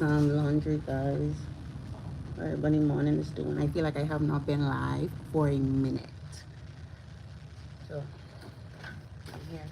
some laundry, guys. What everybody morning is doing. I feel like I have not been live for a minute. So I'm here.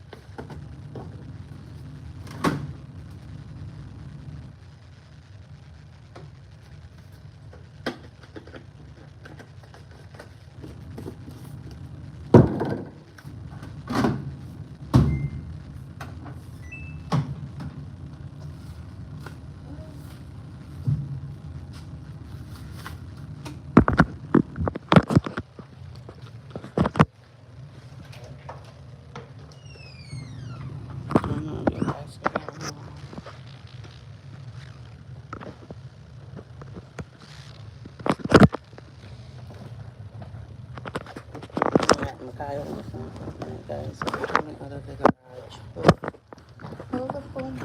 I don't know if you guys can hear me. I'm at Mikhail or something, guys. So I'm coming out of the garage. Hold the phone.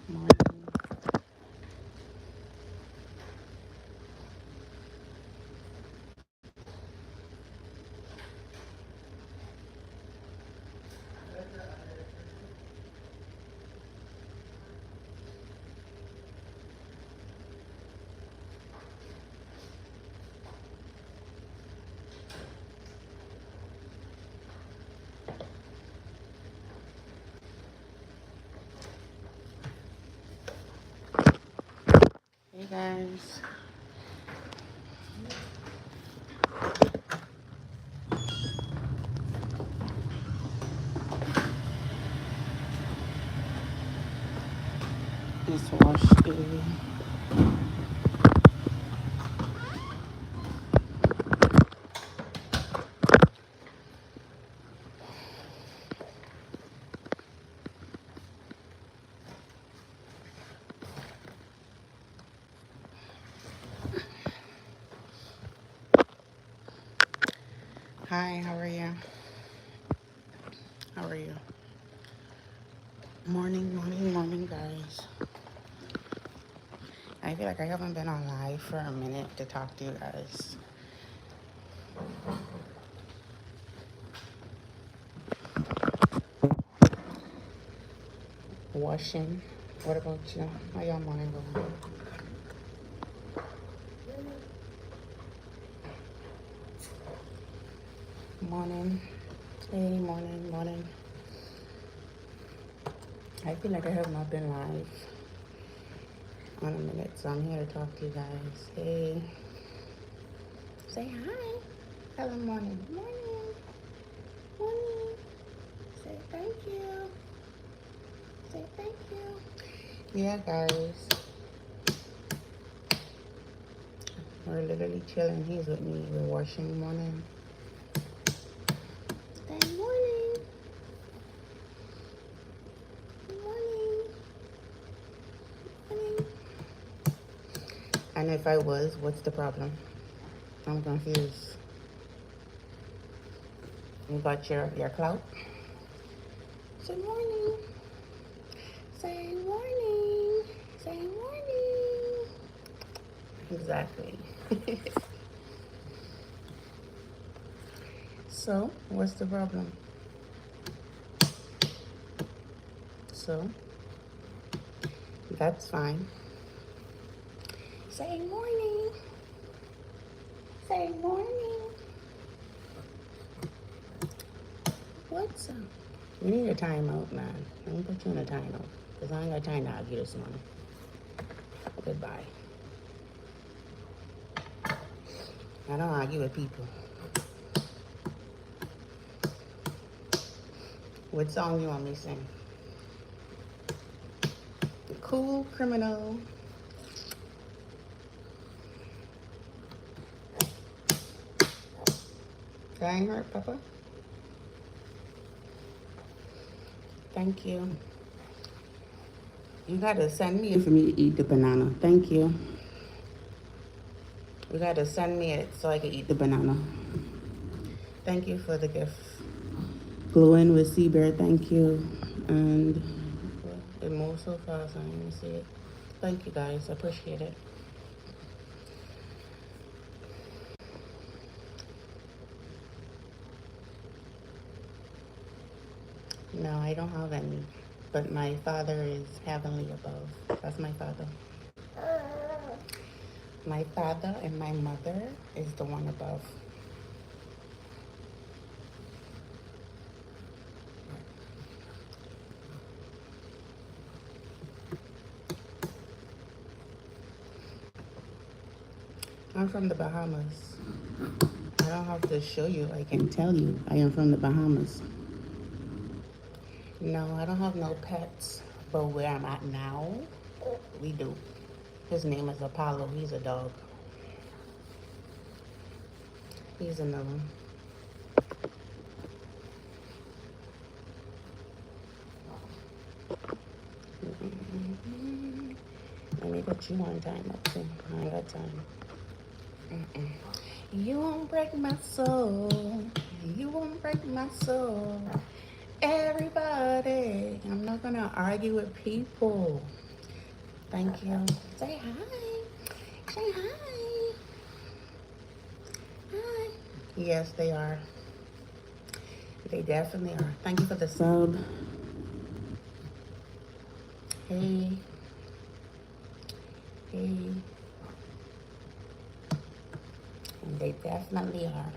Morning. Hey guys. It's wash day. Hi, how are you? How are you? Morning, morning, morning, guys. I feel like I haven't been on live for a minute to talk to you guys. Washing. What about you? How y'all morning going? Morning. Hey, morning, morning. I feel like I have not been live on a minute, so I'm here to talk to you guys. Hey. Say hi. Hello, morning. Morning. Morning. Say thank you. Say thank you. Yeah, guys. We're literally chilling. He's with me. We're washing morning. Good morning. Good morning. Morning. And if I was, what's the problem? I'm confused. You got your clout? Say morning. Say morning. Say morning. Exactly. So, what's the problem? So, that's fine. Say morning. Say morning. What's up? We need a timeout, man. Let me put you in a timeout. Because I ain't got time to argue this morning. Goodbye. I don't argue with people. What song you want me to sing? Cool Criminal. That ain't hurt, Papa. Thank you. You gotta send me it for me to eat the banana. Thank you. You gotta send me it so I can eat the banana. Thank you for the gift. Glowing with Sea Bear, thank you. And it moves so fast, I didn't even see it. Thank you guys, I appreciate it. No, I don't have any. But my father is heavenly above. That's my father. My father and my mother is the one above. I'm from the Bahamas. I don't have to show you. I can tell you. I am from the Bahamas. No, I don't have no pets. But where I'm at now, we do. His name is Apollo. He's a dog. He's another one. Let me put you on time up too. I ain't got time. Mm-mm. You won't break my soul. You won't break my soul. Everybody. I'm not gonna argue with people. Thank you. Say hi. Say hi. Hi. Yes, they are. They definitely are. Thank you for the sub. Hey. Hey. And they definitely are.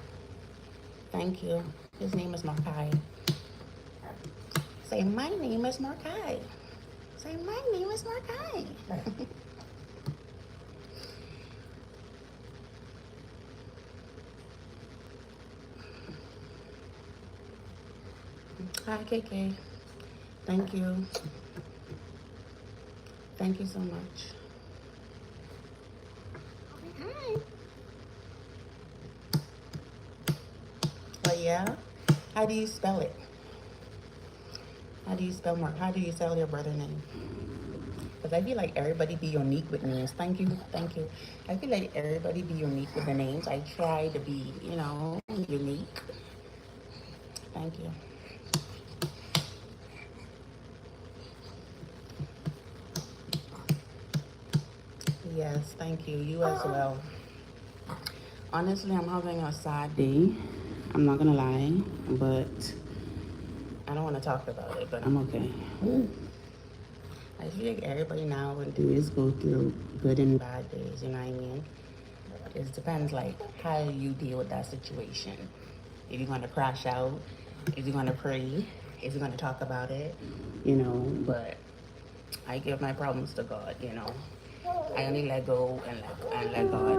Thank you. His name is Markai. Say, my name is Markai. Say, my name is Markai. Hi, KK. Thank you. Thank you so much. Hi. But yeah, how do you spell it? How do you spell Mark? How do you spell your brother's name? Because I feel like everybody be unique with names. Thank you. Thank you. I feel like everybody be unique with the names. I try to be, unique. Thank you. Yes, thank you. You as well. Honestly, I'm having a sad day. I'm not gonna lie, but I don't want to talk about it, but I'm okay. I feel like everybody nowadays go through good and bad days, you know what I mean? It depends like how you deal with that situation. If you're gonna crash out, if you're gonna pray, if you're gonna talk about it, but I give my problems to God, I only let go and let God,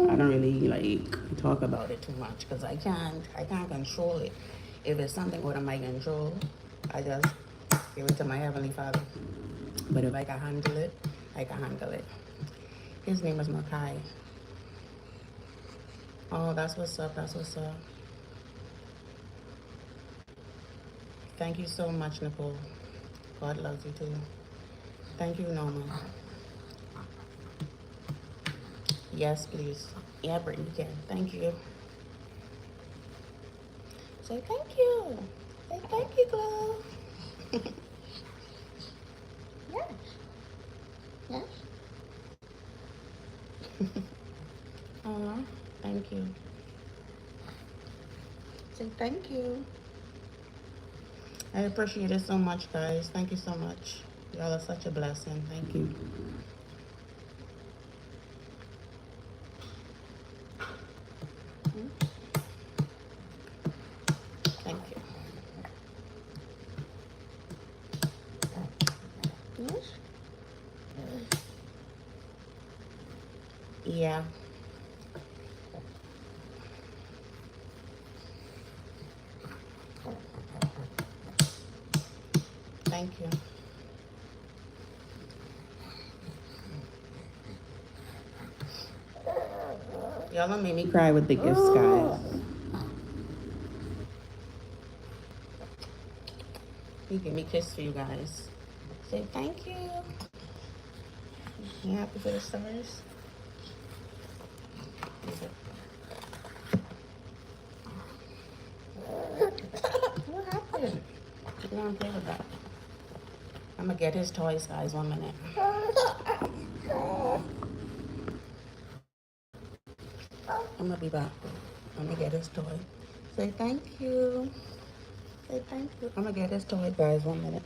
I don't really like talk about it too much because I can't control it. If it's something out of my control, I just give it to my Heavenly Father. But if I can handle it, I can handle it. His name is Makai. Oh, that's what's up. That's what's up. Thank you so much, Nicole. God loves you too. Thank you, Norma. Yes, please. Yeah, Brittany can. Thank you. Say thank you. Say thank you, Glow. Yes. Yes. Aw, thank you. Say thank you. I appreciate it so much, guys. Thank you so much. Y'all are such a blessing. Thank you. Thank you. Yes. Yeah. Thank you. Y'all don't make me cry with the gifts, guys. You give me a kiss for you guys. Say thank you. You happy for the stars? What happened? You don't play with that. I'm gonna get his toys, guys. 1 minute. I'm gonna be back. I'm gonna get his toy. Say thank you. Say thank you. I'm gonna get this toy, guys. 1 minute.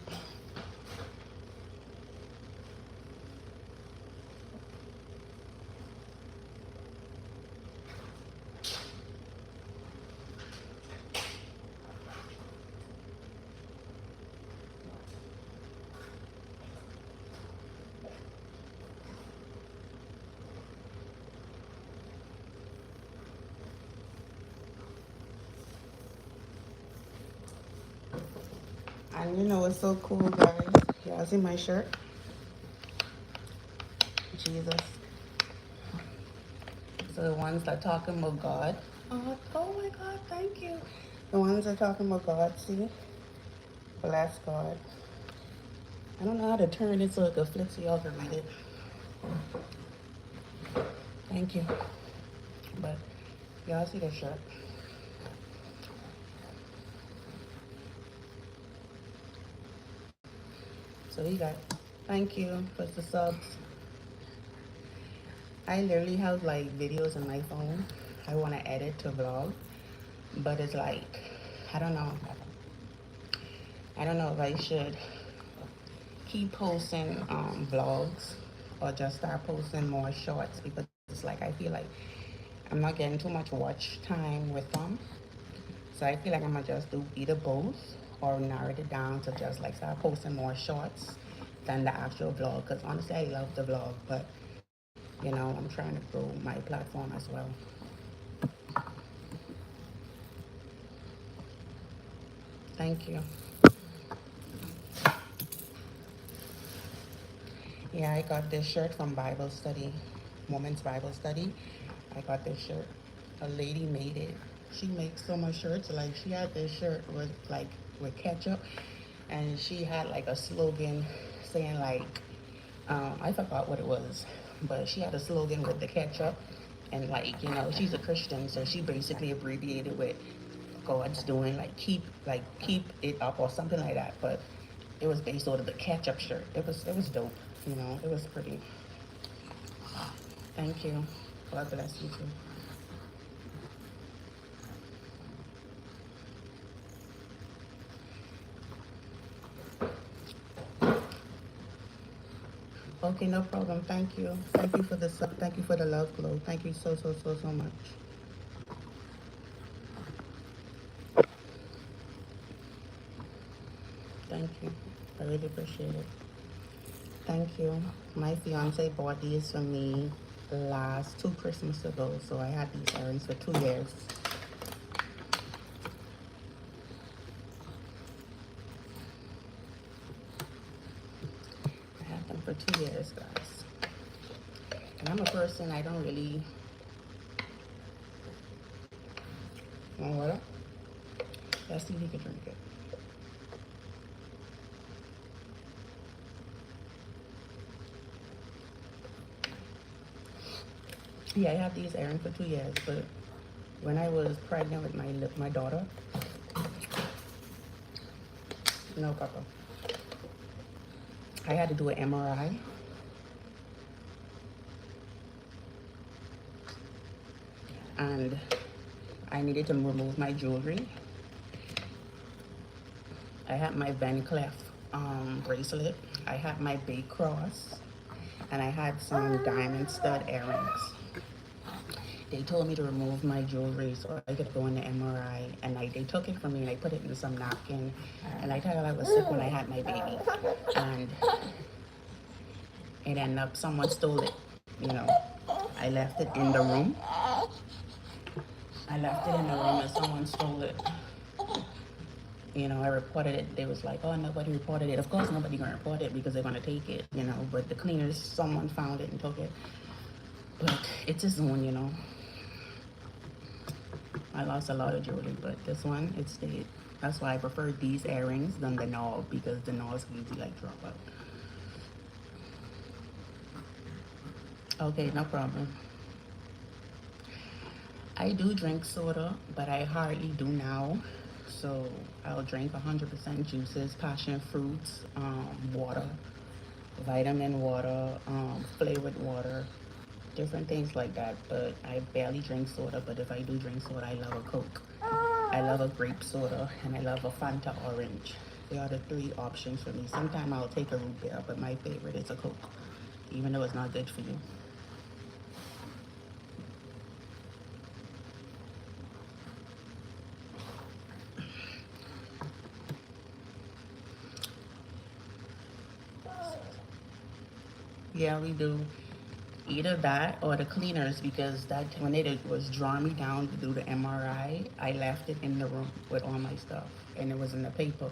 And you know what's so cool, guys? Y'all see my shirt? Jesus. So the ones that talking about God. Oh my God, thank you. The ones that talking about God, see? Bless God. I don't know how to turn it so it can flip so y'all can read it. Thank you. But y'all see the shirt. So you got, thank you for the subs. I literally have like videos on my phone I want to edit to vlog, but it's like, I don't know. I don't know if I should keep posting vlogs or just start posting more shorts, because it's like I feel like I'm not getting too much watch time with them. So I feel like I'm gonna just do either both or narrow it down to just like start posting more shorts than the actual vlog. Because honestly, I love the vlog, but you know, I'm trying to grow my platform as well. Thank you. Yeah, I got this shirt from Bible study, Women's Bible study. I got this shirt. A lady made it. She makes so much shirts. Like she had this shirt with ketchup, and she had like a slogan saying like, I forgot what it was, but she had a slogan with the ketchup, and like you know she's a Christian, so she basically abbreviated with God's doing like keep it up or something like that. But it was based on the ketchup shirt. It was dope. You know, it was pretty. Thank you. God bless you too. Okay, no problem. Thank you. Thank you for the sub. Thank you for the love glow. Thank you so much. Thank you. I really appreciate it. Thank you. My fiance bought these for me last 2 Christmas ago, so I had these earrings for 2 years. I had them for 2 years, guys. And I'm a person I don't really want water. Let's see if he can drink it. Yeah, I had these earrings for 2 years, but when I was pregnant with my daughter, no, Papa, I had to do an MRI, and I needed to remove my jewelry. I had my Van Cleef bracelet. I had my big cross, and I had some diamond stud earrings. They told me to remove my jewelry so I could go in the MRI, and like they took it from me and they put it in some napkin. And I thought I was sick when I had my baby, and it ended up someone stole it. You know, I left it in the room. I left it in the room and someone stole it. You know, I reported it. They was like, oh, nobody reported it. Of course, nobody gonna report it because they're gonna take it. You know, but the cleaners, someone found it and took it. But it's his own, you know. I lost a lot of jewelry, but this one, it stayed. That's why I prefer these earrings than the knob, because the knobs usually like drop out. Okay, no problem. I do drink soda, but I hardly do now. So I'll drink 100% juices, passion fruits, water, vitamin water, flavored water, different things like that. But I barely drink soda, but if I do drink soda, I love a Coke. I love a grape soda, and I love a Fanta orange. They are the three options for me. Sometimes I'll take a root beer, but my favorite is a Coke, even though it's not good for you. Yeah, we do. Either that or the cleaners, because that when they was drawing me down to do the MRI, I left it in the room with all my stuff, and it was in the paper.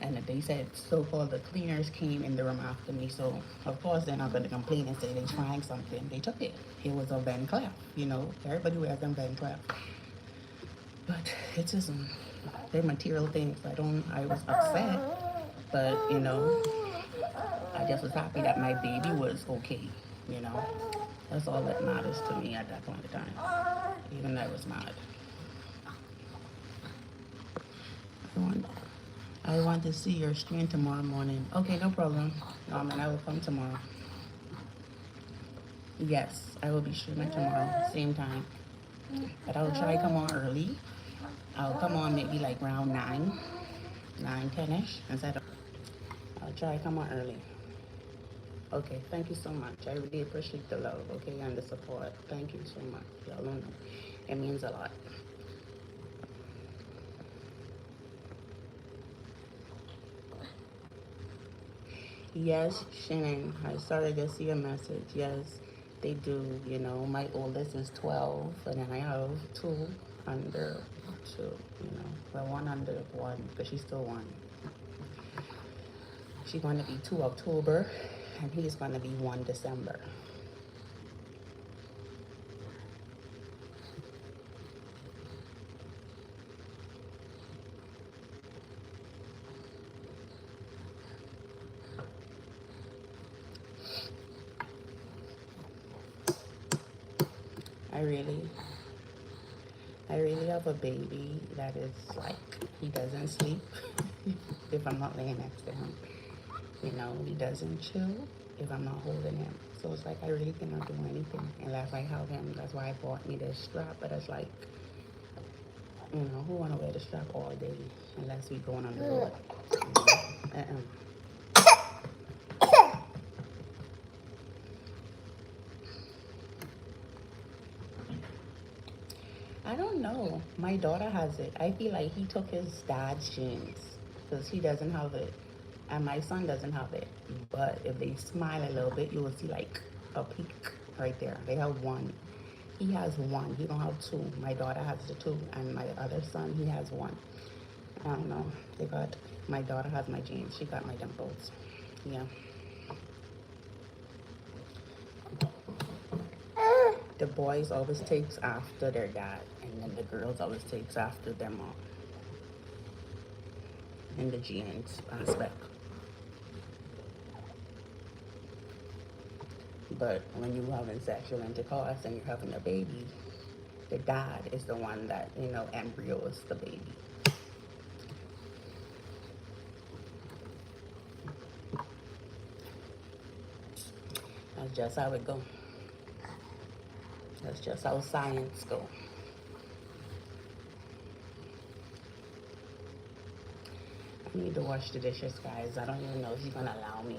And they said so-called the cleaners came in the room after me. So of course they're not going to complain and say they trying something. They took it. It was a Van Cleef. You know, everybody wears them Van Cleef. But it's just they're material things. I was upset, but you know, I just was happy that my baby was okay. You know, that's all that matters to me at that point in time. Even though I was mad. I want to see your stream tomorrow morning. Okay, no problem. And I will come tomorrow. Yes, I will be streaming tomorrow, same time. But I'll try to come on early. I'll come on maybe like around 10-ish instead of. I'll try to come on early. Okay, thank you so much. I really appreciate the love, okay, and the support. Thank you so much. Y'all don't know. It means a lot. Yes, Shannon, I started to see a message. Yes, they do. You know, my oldest is 12, and then I have two under two, you know, well, one under one, because she's still one. She's going to be 2 October, and he's going to be 1 December. I really, I really have a baby that is like, he doesn't sleep if I'm not laying next to him. You know, he doesn't chew if I'm not holding him. So it's like I really cannot do anything unless I have him. That's why I bought me this strap. But it's like, you know, who want to wear the strap all day unless we going on the road? You know? I don't know. My daughter has it. I feel like he took his dad's genes because he doesn't have it. And my son doesn't have it. But if they smile a little bit, you will see like a peak right there. They have one. He has one. He don't have two. My daughter has the two. And my other son, he has one. I don't know. My daughter has my genes. She got my dimples. Yeah. The boys always takes after their dad, and then the girls always takes after their mom. In the genes aspect. But when you're having sexual intercourse and you're having a baby, the dad is the one that, you know, embryos the baby. That's just how it go. That's just how science go. I need to wash the dishes, guys. I don't even know if he's gonna allow me.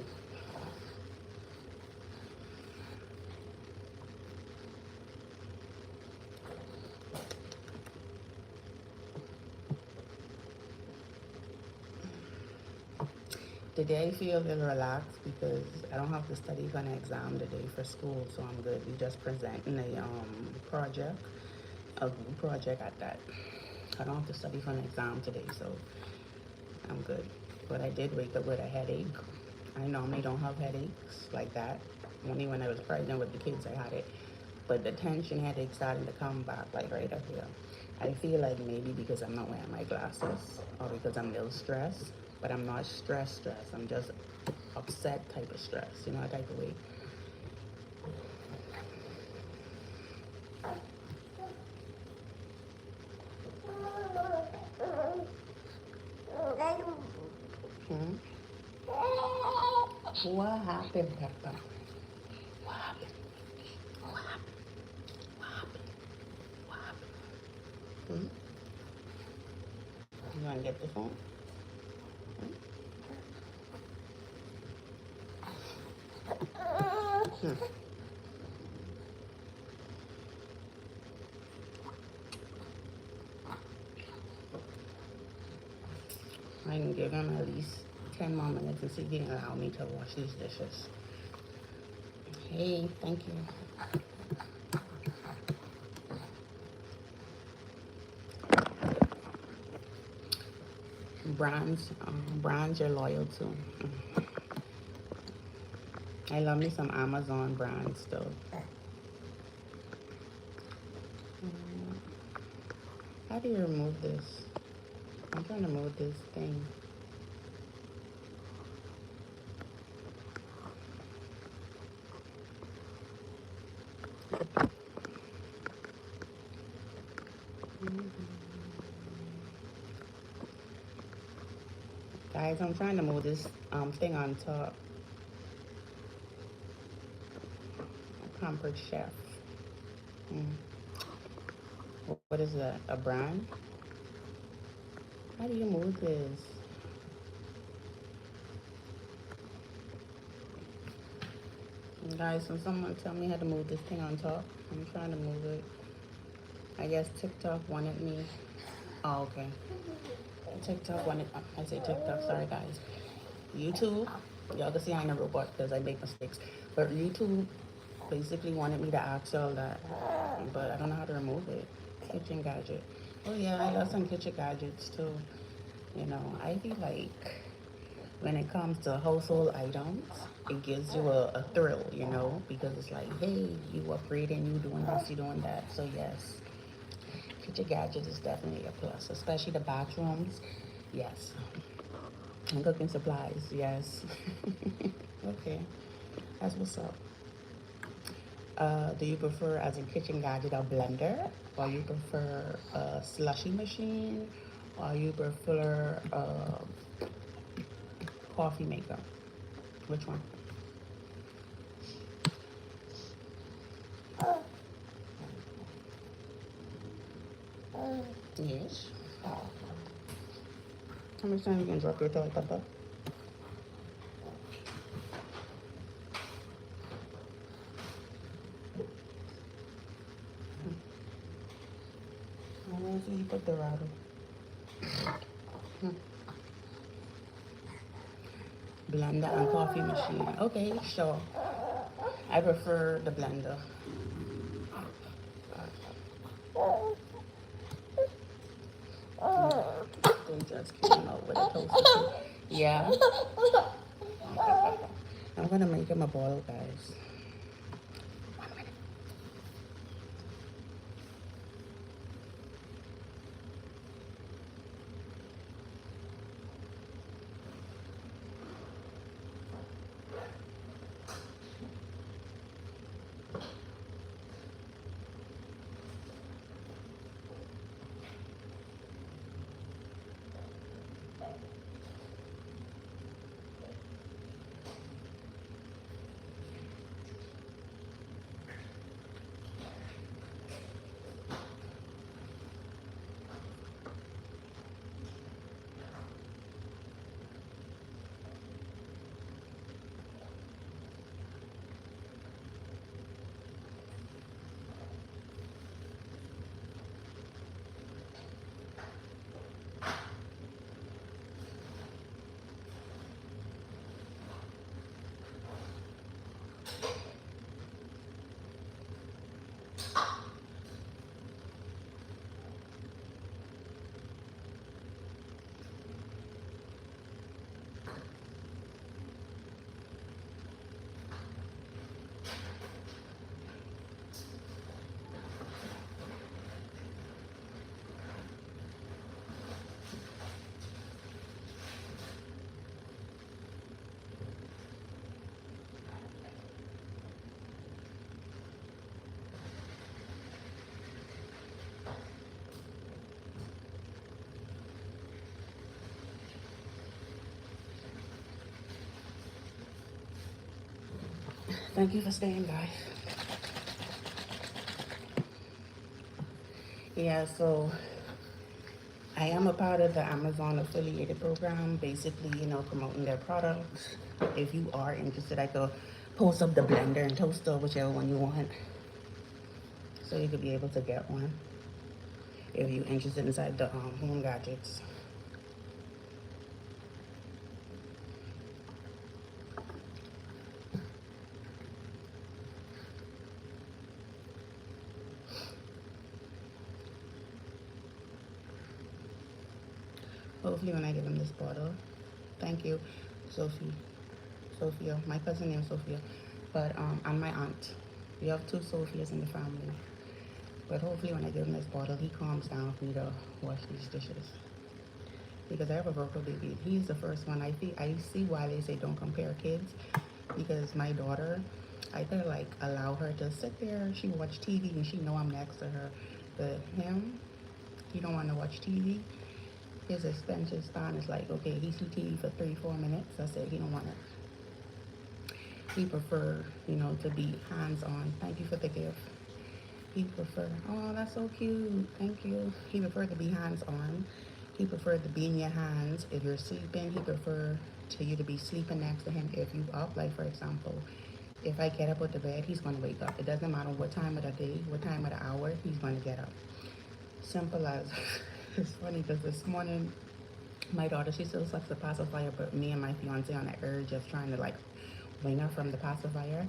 Today I feel a little relaxed because I don't have to study for an exam today for school, so I'm good. We just presenting a project, a group project at that. I don't have to study for an exam today, so I'm good. But I did wake up with a headache. I normally don't have headaches like that. Only when I was pregnant with the kids I had it. But the tension headache starting to come back like right up here. I feel like maybe because I'm not wearing my glasses or because I'm a little stressed. But I'm not stressed. I'm just upset type of stress, you know, type of way. Hmm? What happened, Peppa? What happened? What happened? What happened? What happened? Hmm? gonna get this one. I can give him at least 10 more minutes and see if he can allow me to wash these dishes. Hey, thank you. Brands you're loyal to. I love me some Amazon brands still. How do you remove this? I'm trying to move this thing. Guys, I'm trying to move this thing on top. Pampered Chef. What is that? A brand? How do you move this? Guys, can someone tell me how to move this thing on top? I'm trying to move it. I guess TikTok wanted me. Oh, okay. TikTok wanted. I say TikTok. Sorry, guys. YouTube. Y'all can see I ain't a robot because I make mistakes. But YouTube basically wanted me to ask y'all that, but I don't know how to remove it. Kitchen gadget. Oh yeah, I love some kitchen gadgets too. You know, I feel like when it comes to household items, it gives you a thrill, you know, because it's like, hey, you upgrading, you doing this, you doing that. So yes, kitchen gadgets is definitely a plus, especially the bathrooms. Yes. And cooking supplies, yes. Okay, that's what's up. Do you prefer, as a kitchen gadget, a blender, or you prefer a slushy machine, or you prefer a coffee maker? Which one? Yes. How many times you can drop your toilet paper? I want to see you put the rattle. Blender and coffee machine. Okay, sure. I prefer the blender. They just came out with a toaster. Yeah. I'm gonna make him a boil, guys. Thank you for staying, guys. Yeah, so I am a part of the Amazon affiliated program, basically, you know, promoting their products. If you are interested, I could post up the blender and toaster, whichever one you want, so you could be able to get one if you're interested inside the home gadgets. Hopefully when I give them this bottle. Thank you, Sophie. Sophia, my cousin named Sophia, but and my aunt. We have two Sophias in the family. But hopefully when I give him this bottle, he calms down for me to wash these dishes. Because I have a Virgo baby. He's the first one. I see why they say don't compare kids. Because my daughter, I could like allow her to sit there. She watch TV and she know I'm next to her. But him, he don't want to watch TV. His attention span is like, okay, he see TV for 3-4 minutes. I said he don't want it. He prefer, you know, to be hands on. Thank you for the gift. He prefer, oh, that's so cute. Thank you. He prefer to be hands on. He prefer to be in your hands. If you're sleeping, he prefer to you to be sleeping next to him. If you up, like for example, if I get up with the bed, he's gonna wake up. It doesn't matter what time of the day, what time of the hour, he's gonna get up. Simple as. It's funny because this morning my daughter, she still sucks the pacifier, but me and my fiance on the urge of trying to like wing her from the pacifier.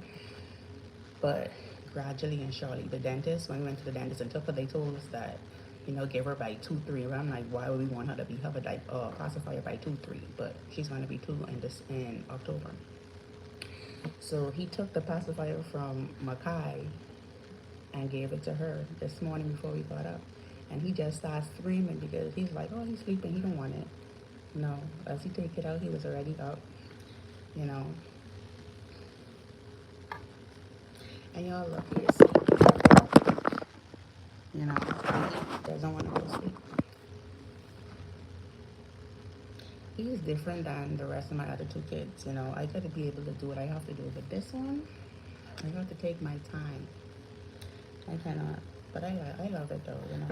But gradually and surely, the dentist, when we went to the dentist and took her, they told us that, you know, give her by 2-3. And I'm like, why would we want her to be have a pacifier by 2-3? But she's going to be 2 in October. So he took the pacifier from Makai and gave it to her this morning before we got up. And he just started screaming because he's like, oh, he's sleeping. He don't want it. No, as he take it out, he was already up, you know. And y'all look, he is sleeping. You know, he doesn't want to go to sleep. He's different than the rest of my other two kids, you know. I gotta be able to do what I have to do. But this one, I have to take my time. I cannot, but I love it though, you know.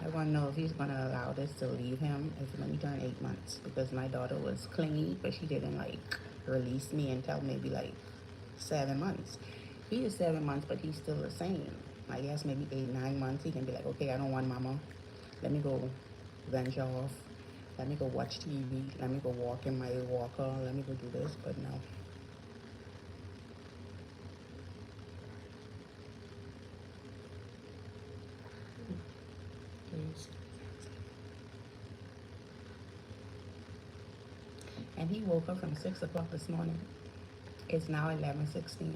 I want to know if he's going to allow this to leave him if when he turned 8 months, because my daughter was clingy, but she didn't like release me until maybe like 7 months. He is 7 months, but he's still the same. I guess maybe 8-9 months he can be like, okay, I don't want mama. Let me go venture off. Let me go watch TV. Let me go walk in my walker. Let me go do this. But no. Please. And he woke up from 6 o'clock this morning. It's now 11:16.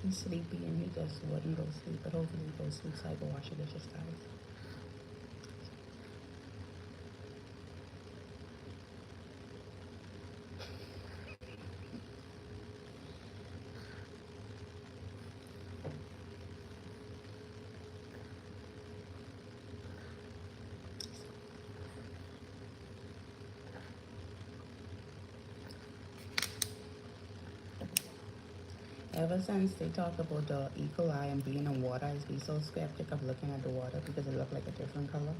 He's sleepy and he just wouldn't go to sleep. But hopefully he goes to sleep so I can wash the dishes, guys. Ever since they talked about the E. coli and being in water, I've been so skeptic of looking at the water because it looked like a different color.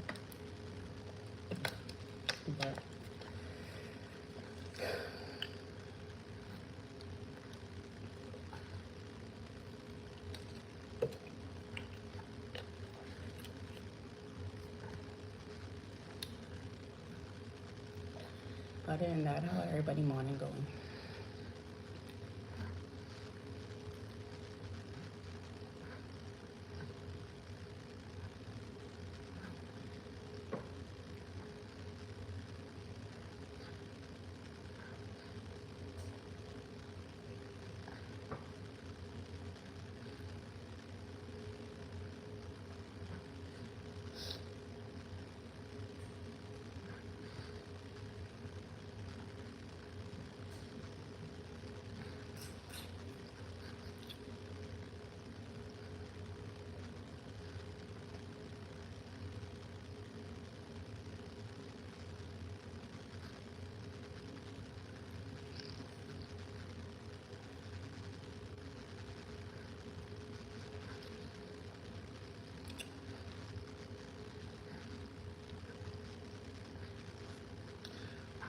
But other than that, how everybody morning going?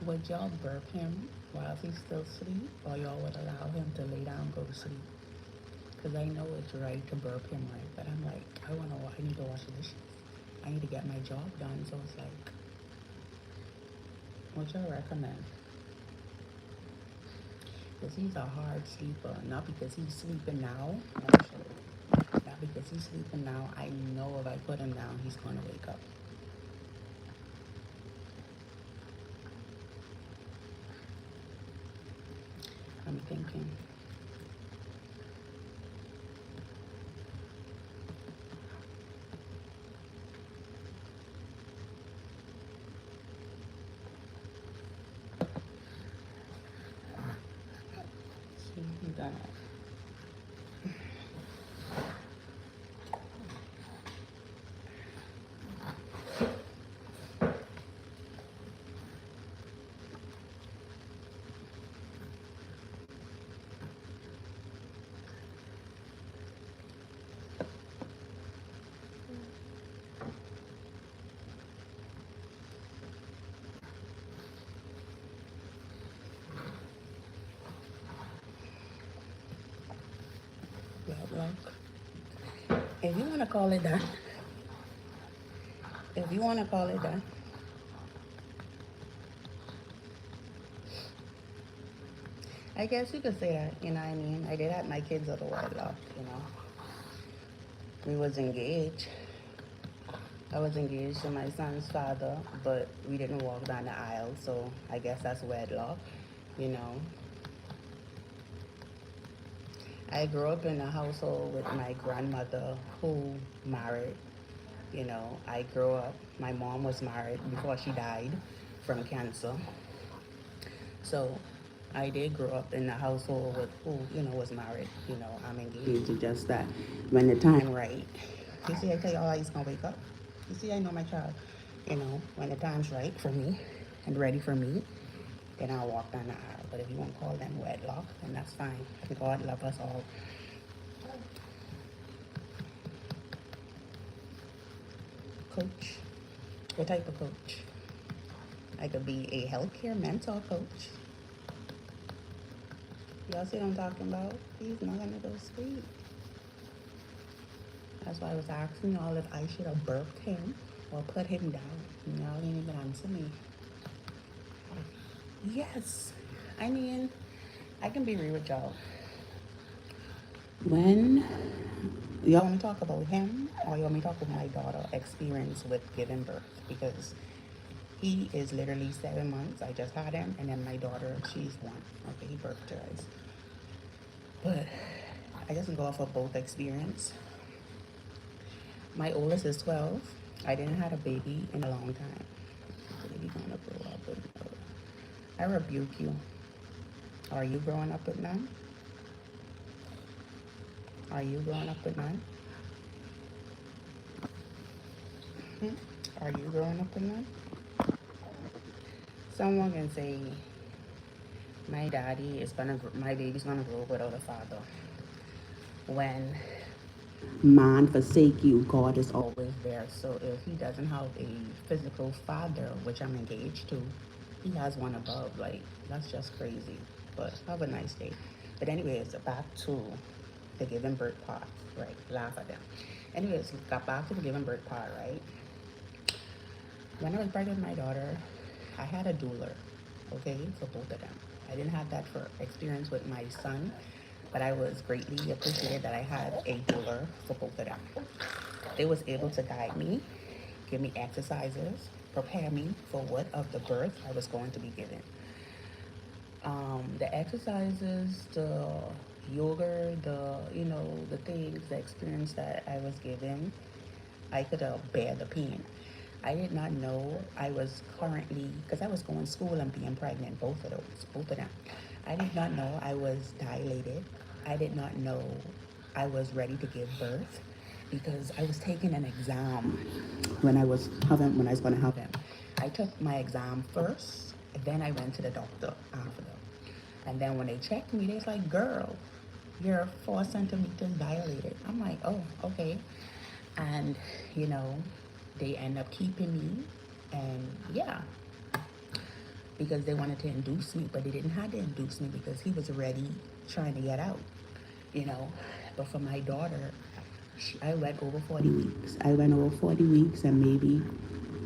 would y'all burp him while he's still asleep, or y'all would allow him to lay down, go to sleep? Because I know it's right to burp him, right? But I'm like, I need to wash the dishes. I need to get my job done. So it's like, what y'all recommend? Because he's a hard sleeper. Not because he's sleeping now. Actually, not because he's sleeping now. I know if I put him down, he's going to wake up. I'm thinking. See, he done it. Like, if you want to call it that, if you want to call it that, I guess you could say that, you know what I mean? I did have my kids out of wedlock, you know. We was engaged. I was engaged to my son's father, but we didn't walk down the aisle, so I guess that's wedlock, you know. I grew up in a household with my grandmother who married, you know. I grew up, my mom was married before she died from cancer. So I did grow up in a household with who, you know, was married. You know, I'm engaged. It's just that when the time right, you see, I tell you all he's gonna wake up. You see, I know my child. You know, when the time's right for me and ready for me, then I'll walk down the aisle. But if you want to call them wedlock, then that's fine. God love us all. Coach. What type of coach? I could be a healthcare mentor coach. Y'all see what I'm talking about? He's not gonna go to sleep. That's why I was asking y'all if I should have burped him or put him down. Y'all didn't even answer me. Yes. I mean, I can be real with y'all. When y'all want to talk about him or you want me to talk about my daughter experience with giving birth? Because he is literally 7 months. I just had him, and then my daughter, she's 1. Okay, he birthed her eyes. But I guess we go off of both experience. My oldest is 12. I didn't have a baby in a long time. The baby gonna grow up with me. I rebuke you. Are you growing up with none? Are you growing up with none? Hmm? Are you growing up with none? Someone can say, my my baby's gonna grow up without a father. When man forsake you, God is always there. So if he doesn't have a physical father, which I'm engaged to, he has one above. Like, that's just crazy. But have a nice day. But anyways, back to the giving birth part, right? Laugh at them. Anyways, got back to the giving birth part, right? When I was pregnant with my daughter, I had a doula, okay, for both of them. I didn't have that for experience with my son, but I was greatly appreciated that I had a doula for both of them. They was able to guide me, give me exercises, prepare me for what of the birth I was going to be given. The exercises, the yoga, the things, the experience that I was given, I could bear the pain. I did not know I was currently, because I was going to school and being pregnant, both of them. I did not know I was dilated. I did not know I was ready to give birth because I was taking an exam when I was going to have him. I took my exam first, and then I went to the doctor after. And then when they checked me, they was like, girl, you're 4 centimeters dilated. I'm like, oh, okay. And, they end up keeping me. And yeah, because they wanted to induce me, but they didn't have to induce me because he was already trying to get out, you know. But for my daughter, I went over 40 weeks. I went over 40 weeks and maybe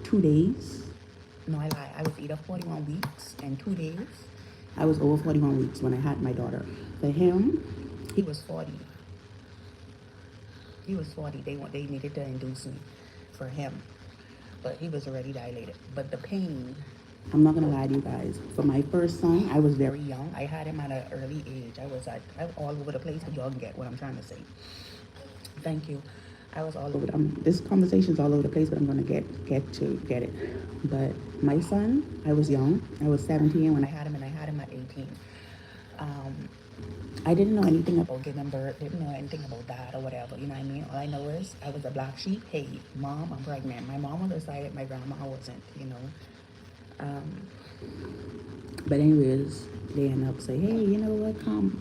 2 days. No, I lie. I was either 41 weeks and 2 days. I was over 41 weeks when I had my daughter. For him, he was 40. He was 40. They needed to induce me for him, but he was already dilated. But the pain, I'm not gonna lie to you guys. For my first son, I was very young. I had him at an early age. I was all over the place, but y'all can get what I'm trying to say. Thank you. I was all over. This conversation's all over the place, but I'm gonna get it. But my son, I was young. I was 17 when I had him, and I had him at 18. I didn't know anything about giving birth, didn't know anything about that or whatever, you know what I mean? All I know is I was a black sheep. Hey, mom, I'm pregnant. My mom was excited, my grandma wasn't, you know. But anyways, they end up saying, hey, you know what, come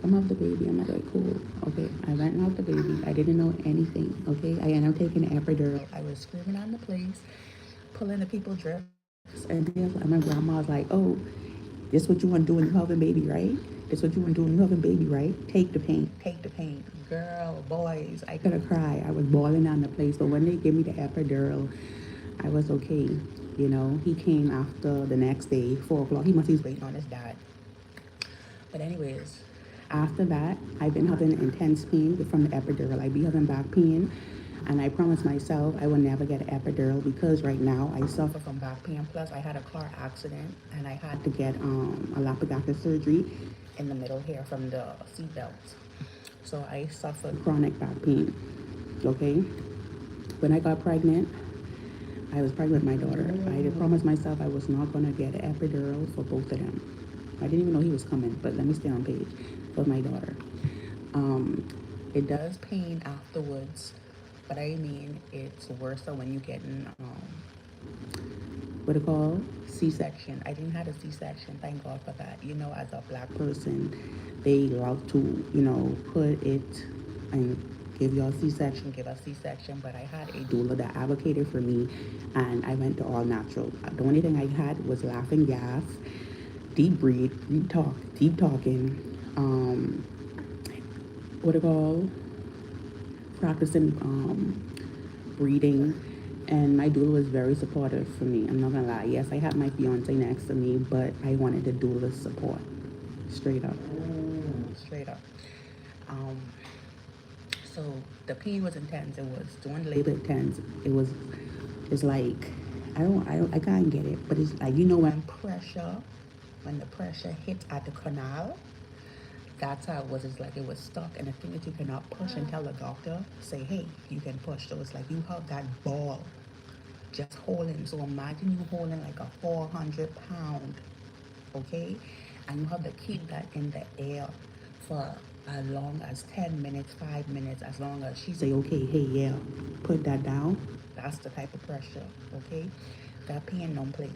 have the baby. I'm like, cool, okay. I went and have the baby. I didn't know anything, okay. I ended up taking an epidural. I was screaming on the place, pulling the people drifts, and my grandma was like, oh, this what you want to do when you having baby, right? This what you want to do when you having baby, right? Take the pain. Take the pain. Girl, boys, I could have cried. I was bawling on the place. But when they gave me the epidural, I was okay. You know, he came after the next day, 4 o'clock. He must be waiting on his dad. But anyways, after that, I've been having intense pain from the epidural. I be having back pain. And I promised myself I would never get an epidural because right now I suffer from back pain. Plus, I had a car accident and I had to get a laparoscopic surgery in the middle here from the seatbelt. So I suffered chronic back pain. Okay. When I got pregnant, I was pregnant with my daughter. I had promised myself I was not going to get an epidural for both of them. I didn't even know he was coming, but let me stay on page for my daughter. It does pain afterwards. But I mean, it's worse than when you get in, what do you call, C-section. I didn't have a C-section, thank God for that. You know, as a black person, they love to, you know, put it and give you a C-section, give a C-section. But I had a doula that advocated for me, and I went to all natural. The only thing I had was laughing gas, deep breathe, deep talking, what do you call, practicing breathing, and my doula was very supportive for me. I'm not gonna lie. Yes, I had my fiance next to me, but I wanted the doula support. Straight up. Straight up. So the pain was intense. It was during labor intense. It's like I can't get it, but it's like, you know, when the pressure hits at the canal. That's how it was. It's like it was stuck, and the thing that you cannot push and tell the doctor, say, hey, you can push. So it's like you have that ball just holding. So imagine you holding like a 400-pound, okay? And you have to keep that in the air for as long as 10 minutes, 5 minutes, as long as she say, okay, hey, yeah, put that down. That's the type of pressure, okay? That pain don't play.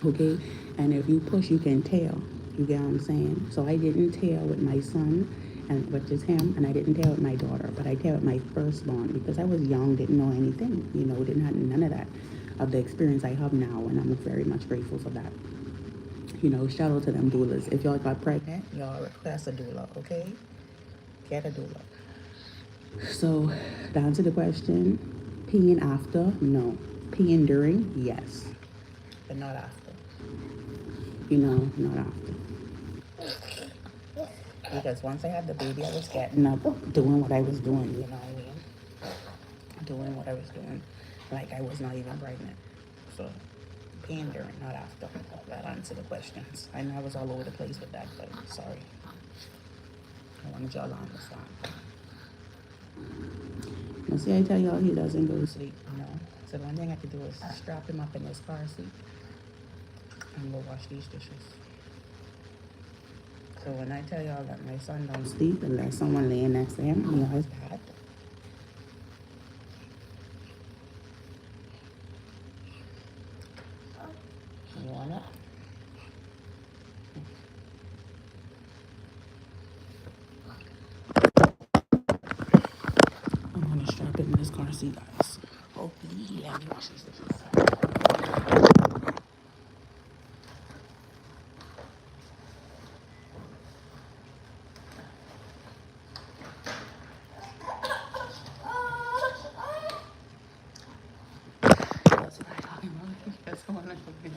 Okay, and if you push, you can tell. You get what I'm saying? So I didn't tell with my son, and which is him, and I didn't tell with my daughter, but I tell with my firstborn because I was young, didn't know anything, you know, didn't have none of that, of the experience I have now, and I'm very much grateful for that. You know, shout out to them doulas. If y'all got pregnant, y'all request a doula, okay? Get a doula. So, to answer the question, peeing after, no. Peeing during, yes, but not after. You know, not after. Because once I had the baby, I was getting up, doing what I was doing, you know what I mean? Doing what I was doing, like I was not even pregnant. So, peeing during, not after. That answered the questions. I know I was all over the place with that, but sorry. I wanted y'all to understand. Now, see, I tell y'all he doesn't go to sleep, you know? So the one thing I could do is strap him up in his car seat and go wash these dishes. So when I tell y'all that my son don't sleep unless someone laying next to him, you know, his dad. You want it? I'm gonna strap him in his car seat, guys. Oh, yeah, let me wash these dishes. It's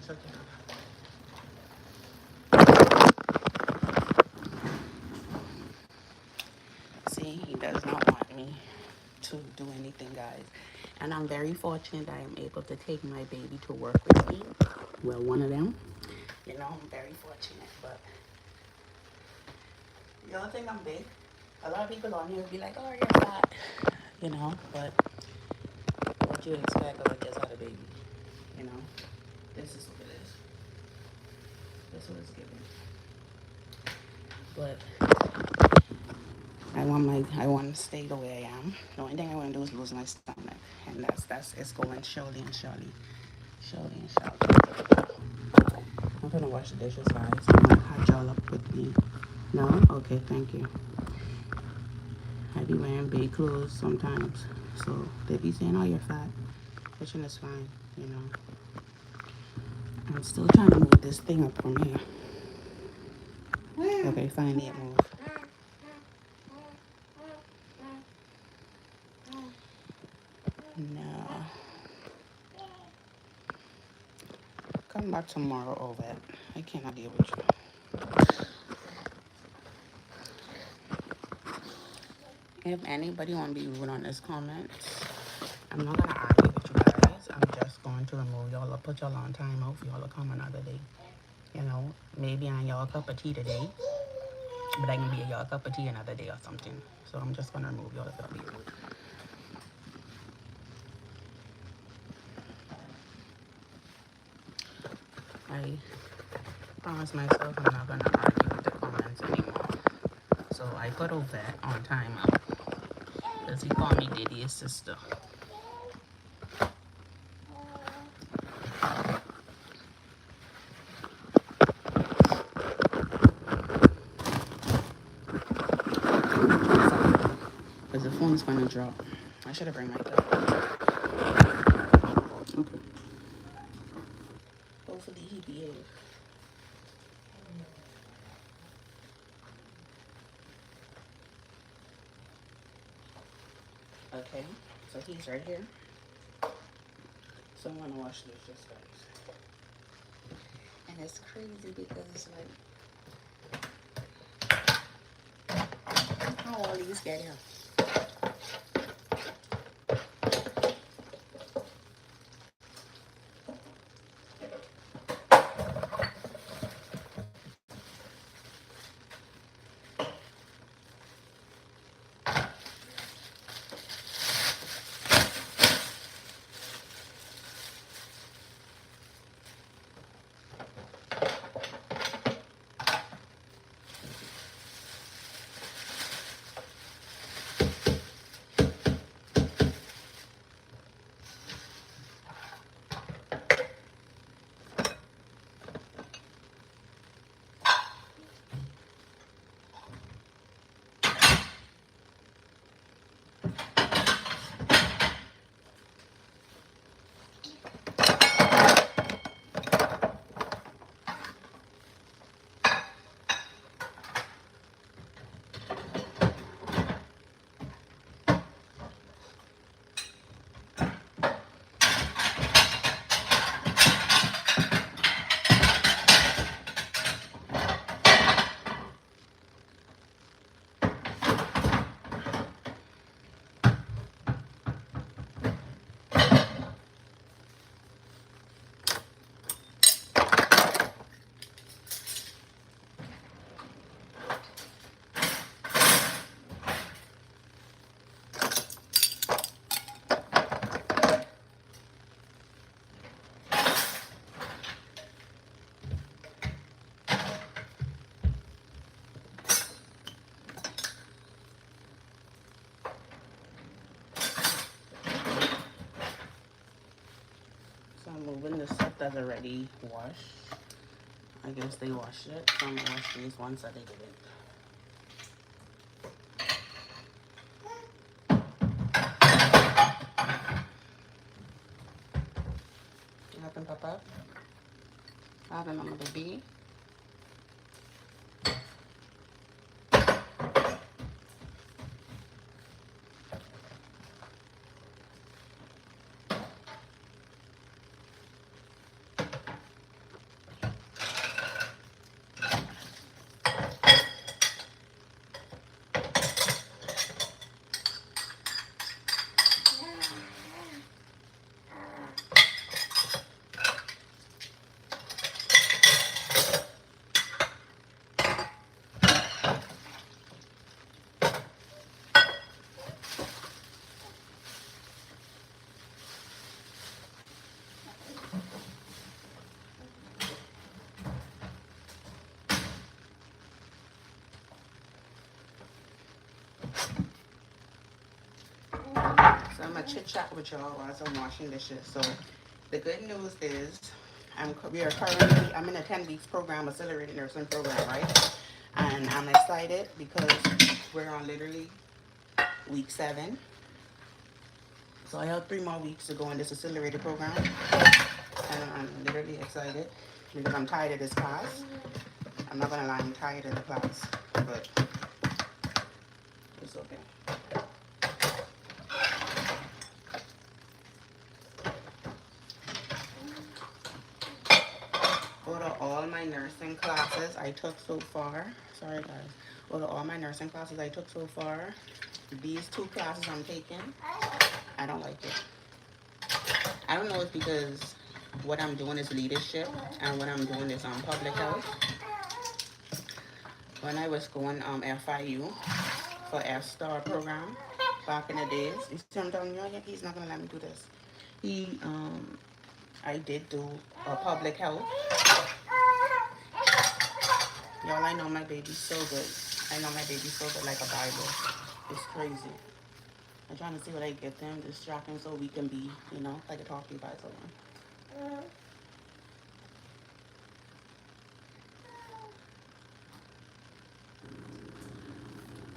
okay. See, he does not want me to do anything, guys. And I'm very fortunate I am able to take my baby to work with me. Well, one of them. You know, I'm very fortunate. But y'all think I'm big? A lot of people on here be like, oh, you're fat. You know, but what you expect of a just had a baby. You know, this is what it is. This is what it's giving. But I want to stay the way I am. The only thing I want to do is lose my stomach, and that's it's going surely and surely, surely and surely. I'm gonna wash the dishes, guys. I'm gonna hot y'all up with me. No, okay, thank you. I be wearing big clothes sometimes, so they be saying, "Oh, you're fat," which is fine, you know. I'm still trying to move this thing up from here. Okay, finally it moved. No. Come back tomorrow over it. I cannot deal with you. If anybody want to be rude on this comment, I'm not going to argue with you guys. I'm just going to remove y'all or put y'all on timeout for y'all to come another day. You know, maybe I ain't y'all cup of tea today, but I can be y'all cup of tea another day or something. So I'm just going to remove y'all if y'all be rude. I promise myself I'm not going to argue with the comments anymore. So I put over on timeout because he called me Diddy's sister. Because the phone's going to drop. I should have bring my cup. Okay. Hopefully he behaves. Okay, so he's right here. So I'm gonna wash this just guys. And it's crazy because it's like, how all these get here? So I'm moving the stuff that's already washed. I guess they washed it. So I'm gonna wash these ones that they didn't. Add another bee. So I'm gonna chit chat with y'all while I'm washing dishes. So the good news is I'm in a 10 weeks program, accelerated nursing program, right? And I'm excited because we're on literally week 7. So I have 3 more weeks to go in this accelerated program. And I'm literally excited because I'm tired of this class. I'm not gonna lie, I'm tired of the class, but it's okay. Out of all my nursing classes I took so far, sorry guys, out of all my nursing classes I took so far, these 2 classes I'm taking, I don't like it. I don't know if because what I'm doing is leadership and what I'm doing is public health. When I was going FIU for F-STAR program back in the days, you see what I'm telling you? He's not gonna let me do this. I did do public health. Y'all, I know my baby's so good. I know my baby's so good, like a Bible. It's crazy. I'm trying to see what I get them distracting so we can be, like a talk to you guys over.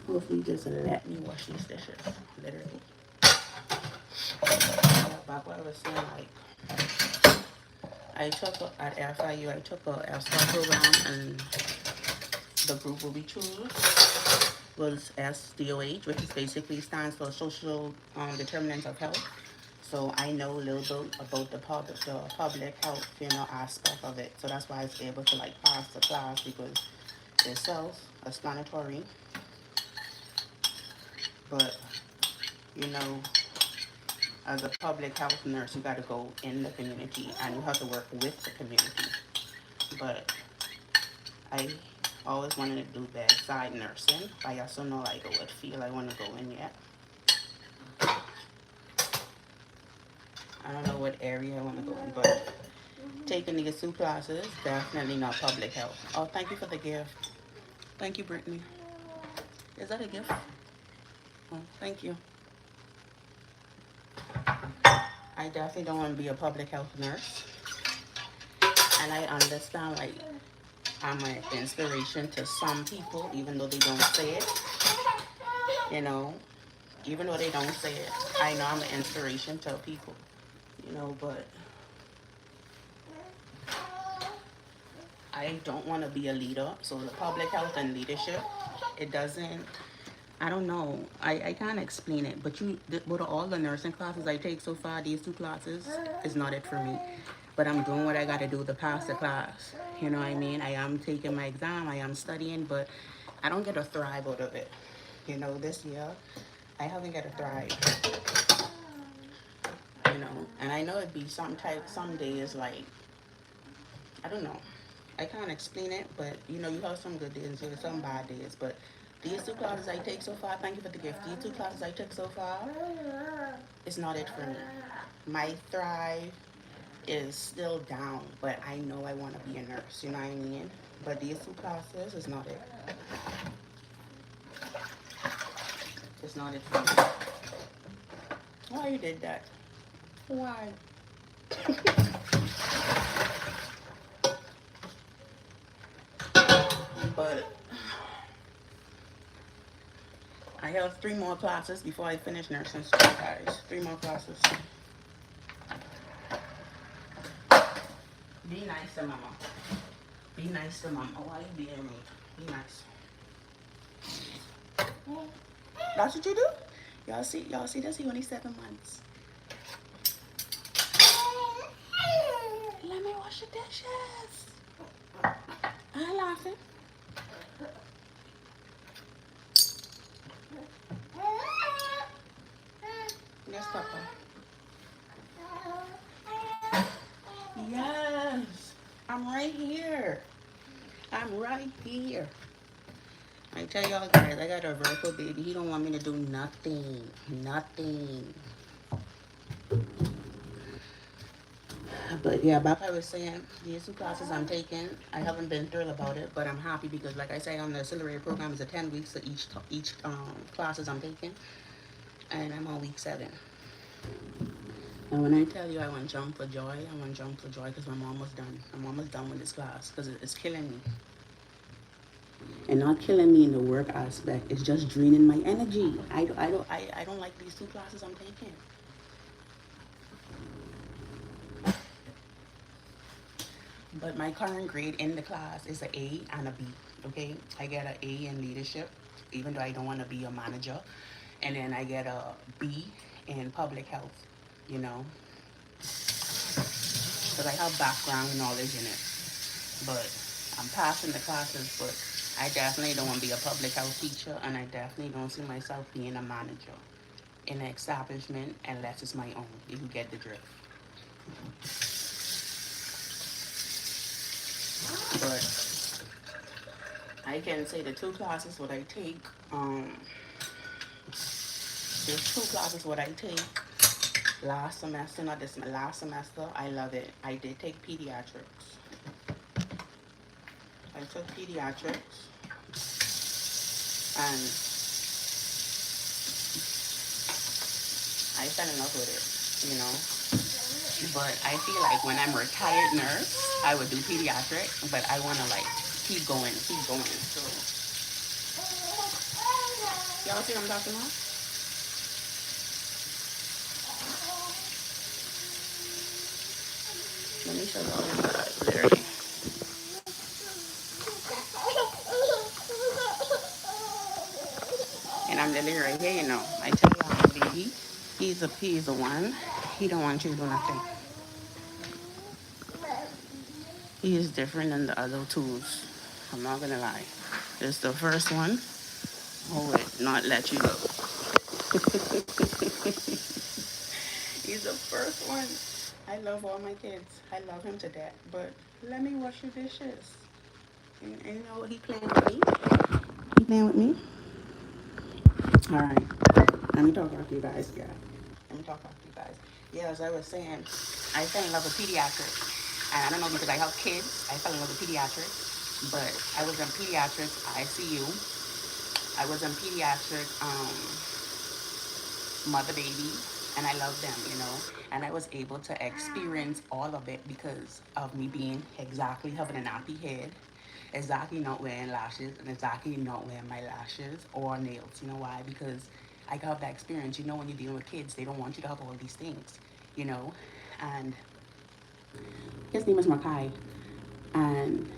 Hopefully just let me wash these dishes, literally. Back what I was saying, like, at FIU, I took a F-STAR program, and the group will be choose was SDOH, which is basically stands for Social Determinants of Health. So I know a little bit about the public health, aspect of it. So that's why I was able to like pass the class because it's self-explanatory. But as a public health nurse, you got to go in the community and you have to work with the community. But I always wanted to do bedside nursing. I also know like what field I want to go in yet. I don't know what area I want to go in, but taking these 2 classes, definitely not public health. Oh, thank you for the gift. Thank you, Brittany. Is that a gift? Oh, thank you. I definitely don't want to be a public health nurse. And I understand, like, I'm an inspiration to some people, even though they don't say it. Even though they don't say it, I know I'm an inspiration to people. But I don't want to be a leader. So the public health and leadership, it doesn't, I don't know. I can't explain it. But with all the nursing classes I take so far, these 2 classes is not it for me. But I'm doing what I got to do to pass the class. You know what I mean? I am taking my exam. I am studying, but I don't get to thrive out of it. This year, I haven't get to thrive. And I know it'd be some days like, I don't know. I can't explain it, but you have some good days, you have some bad days. But these 2 classes I take so far, thank you for the gift. These 2 classes I took so far, it's not it for me. My thrive is still down, but I know I want to be a nurse, you know what I mean? But these 2 classes is not it. It's not it for me. Why you did that? Why? But I have 3 more classes before I finish nursing school, guys. 3 more classes. Be nice to mama. Be nice to mama. Why you being rude? Be nice. That's what you do? Y'all see this? He only 7 months. Let me wash the dishes. I'm laughing. Yes, Papa. Yes. I'm right here. I'm right here. I tell y'all guys, I got a Virgo baby. He don't want me to do nothing. Nothing. But yeah, back I was saying, these 2 classes I'm taking, I haven't been thrilled about it, but I'm happy because like I say on the accelerated program is a 10 weeks to each classes I'm taking, and I'm on week 7. And when I tell you I want to jump for joy, I want to jump for joy because I'm almost done. I'm almost done with this class because it's killing me. And not killing me in the work aspect. It's just draining my energy. I don't like these 2 classes I'm taking. But my current grade in the class is an A and a B. Okay, I get an A in leadership, even though I don't want to be a manager, and then I get a B in public health. You know, because I have background knowledge in it. But I'm passing the classes, but I definitely don't want to be a public health teacher, and I definitely don't see myself being a manager in an establishment unless it's my own. You can get the drift. But I can say the 2 classes what I take. There's 2 classes what I take last semester, not this last semester. I love it. I did take pediatrics. I took pediatrics, and I fell in love with it, you know. But I feel like when I'm a retired nurse, I would do pediatric, but I want to like keep going, keep going. So y'all see what I'm talking about? Let me show y'all this literally. And I'm literally right here, you know. I tell y'all my baby, he's a one. He don't want you to do nothing. He is different than the other twos. I'm not gonna lie. This is the first one who would not let you go. He's the first one. I love all my kids. I love him to death. But let me wash your dishes. And you know what? He playing with me. He playing with me. All right. Let me talk about you guys. Yeah. Let me talk about you guys. Yeah, as I was saying, I fell in love with pediatrics. And I don't know because I have kids. I fell in love with pediatrics. But I was in pediatrics ICU. I was in pediatric mother baby, and I love them, you know. And I was able to experience all of it because of me being exactly having a nappy head, exactly not wearing lashes, and exactly not wearing my lashes or nails. You know why? Because I got that experience. You know, when you're dealing with kids, they don't want you to have all these things, you know. And his name is Makai, and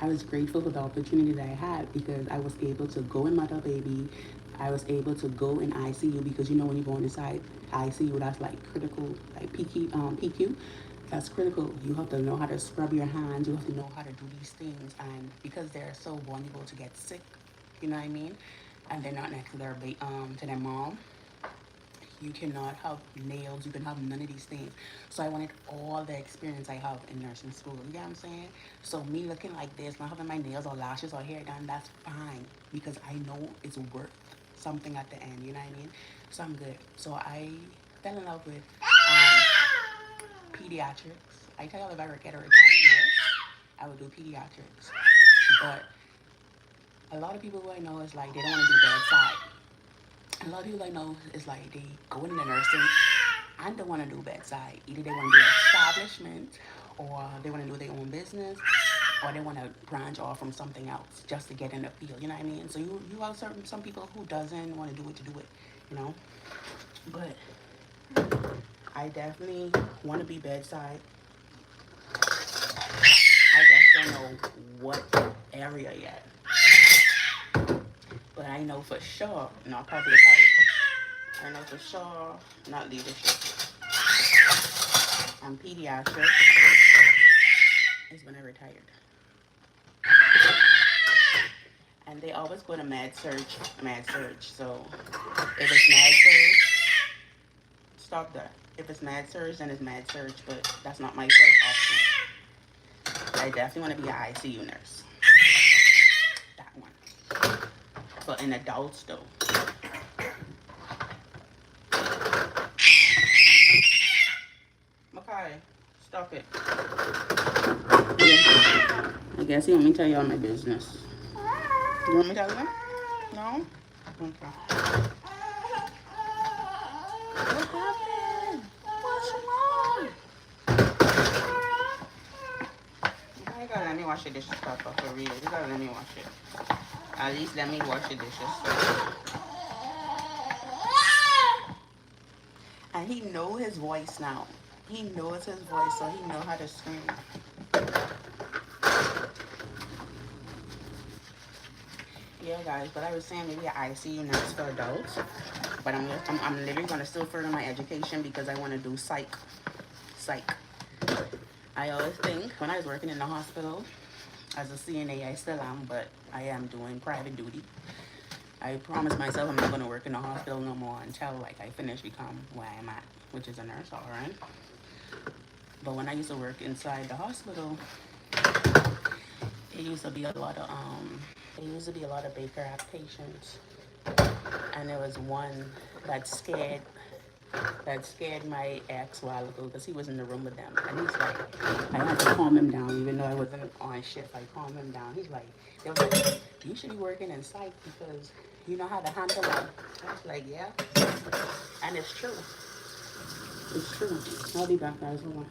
I was grateful for the opportunity that I had because I was able to go in mother baby. I was able to go in ICU because you know when you go inside ICU, that's like critical, like PQ. That's critical. You have to know how to scrub your hands. You have to know how to do these things, and because they're so vulnerable to get sick, you know what I mean, and they're not next to their mom, you cannot have nails, you can have none of these things. So I wanted all the experience I have in nursing school. You get what I'm saying? So me looking like this, not having my nails or lashes or hair done, that's fine because I know it's worth something at the end. You know what I mean? So I'm good. So I fell in love with pediatrics. I tell you, if I were get a retired nurse, I would do pediatrics. But a lot of people who I know is like they don't want to do bedside. A lot of people I know is like they go into nursing and don't want to do bedside. Either they want to do establishment or they want to do their own business or they want to branch off from something else just to get in the field. You know what I mean? So you have some people who doesn't want to do it to do it, you know. But I definitely want to be bedside. don't know what area yet. But I know for sure, not public health. I know for sure, not leadership. I'm pediatric is when I retired. And they always go to med surge. So if it's med surge, stop that. If it's med surge, then it's med surge, but that's not my first option. I definitely want to be an ICU nurse. That one. But in adults, though. Makai, stop it. Yeah. I guess you want me to tell y'all my business. You want me to tell them? No? Okay. What happened? What's wrong? You gotta let me wash the dishes, Papa, for real. You gotta let me wash it. At least let me wash the dishes. And he know his voice now. He knows his voice, so he know how to scream. Yeah, guys, but I was saying maybe an ICU nurse for adults. But I'm literally gonna still further my education because I want to do psych. I always think when I was working in the hospital as a CNA, I still am, but I am doing private duty. I promised myself I'm not gonna work in the hospital no more until like I finish become where I'm at, which is a nurse, all right. But when I used to work inside the hospital, it used to be a lot of Baker Act patients, and there was one that scared my ex a while ago because he was in the room with them, and he's like, I had to calm him down even though I wasn't on shift. I calmed him down. He's like, they was like, you should be working in psych because you know how to handle them. I was like, yeah, and it's true. It's true. I'll be back, guys. Hold on.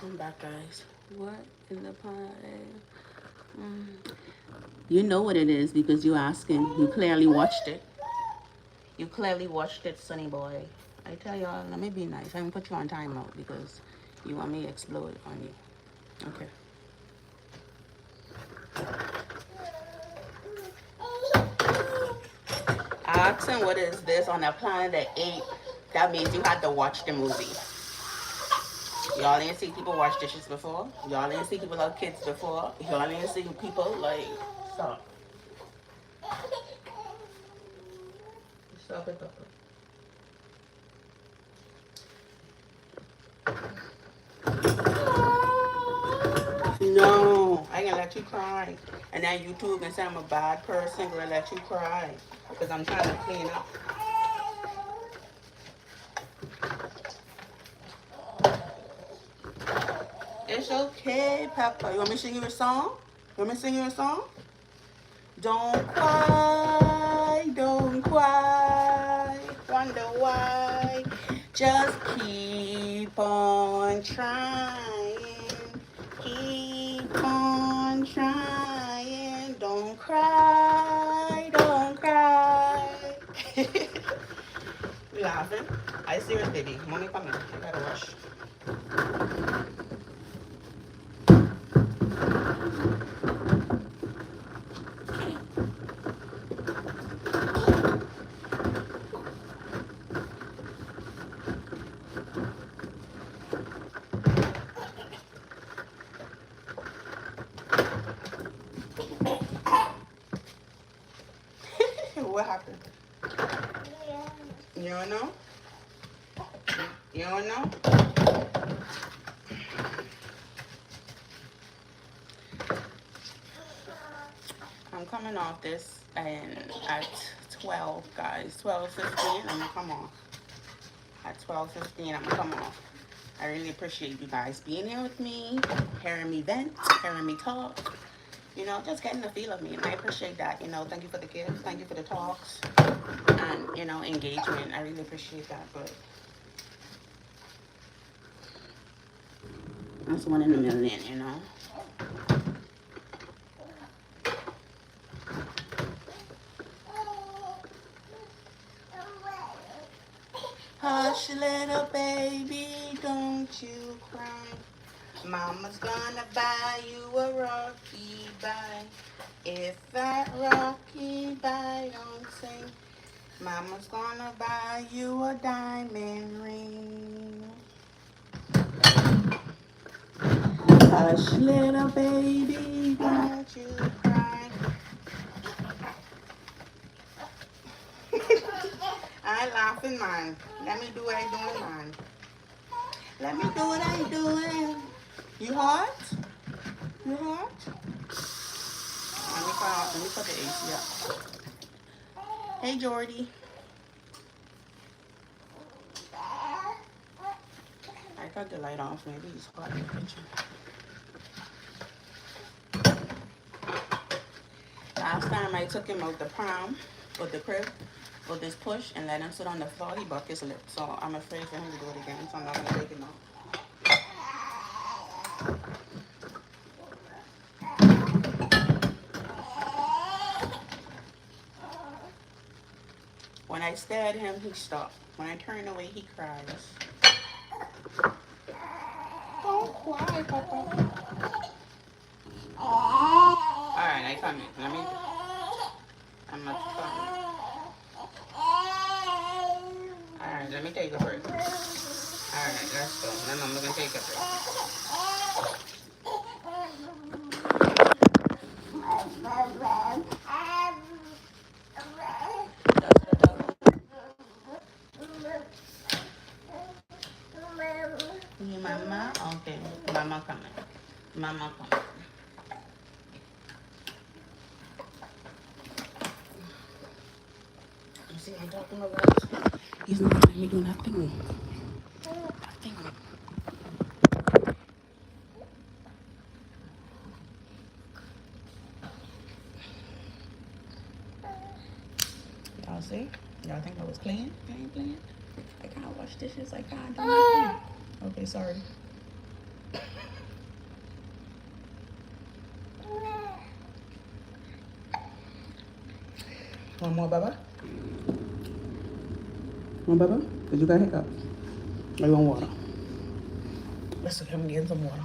I'm back, guys. What in the pie? You know what it is because you asking. You clearly watched it. You clearly watched it, Sonny boy. I tell y'all, let me be nice. I'm gonna put you on timeout because you want me to explode on you. Okay. Asking what is this on a planet of 8? That means you had to watch the movie. Y'all ain't see people wash dishes before. Y'all ain't see people have kids before. Y'all ain't see people like stop. Stop it, Papa. No, I ain't gonna let you cry. And then YouTube can say I'm a bad person, gonna let you cry. Because I'm trying to clean up. It's okay, Papa. You want me to sing you a song? You want me to sing you a song? Don't cry, don't cry. Wonder why. Just keep on trying. Keep on trying. Don't cry, don't cry. You laughing? I serious, baby. Mommy, come in. I gotta wash. What happened? You don't know? You don't know? I'm coming off this and at 12, guys. 12:15, I'm gonna come off. At 12:15, I'm gonna come off. I really appreciate you guys being here with me, hearing me vent, hearing me talk, you know, just getting the feel of me. And I appreciate that, you know. Thank you for the gifts, thank you for the talks, and, you know, engagement. I really appreciate that, but that's one in a million, you know. Hush, little baby, don't you cry. Mama's gonna buy you a rocky bye. If that rocky bye don't sing, Mama's gonna buy you a diamond ring. Hush, little baby, don't you cry. I ain't laughing, man. Let me do what I doing, man. Let me do what I doing. You hot? You hot? Let me put the AC up. Hey, Jordy. I cut the light off. Maybe he's hot in the kitchen. Last time I took him out the prom with the crib with this push and let him sit on the floor, he broke his lip. So I'm afraid for him to do it again. So I'm not gonna take him out. When I stare at him, he stops. When I turn away, he cries. Don't cry, Papa. Alright, I come in. I'm not coming. Alright, let me take a break. Alright, let's go. Then I'm gonna take a break. You mama? Okay, mama coming. Mama coming. You see, I'm talking about. He's not letting me do nothing. Nothing. Y'all see? Y'all think I was playing? I ain't playing. I can't wash dishes. I can't do nothing. Okay, sorry. One more, Baba? One, Baba? Because you got hiccups. Or you want water? Let's look at him getting some water.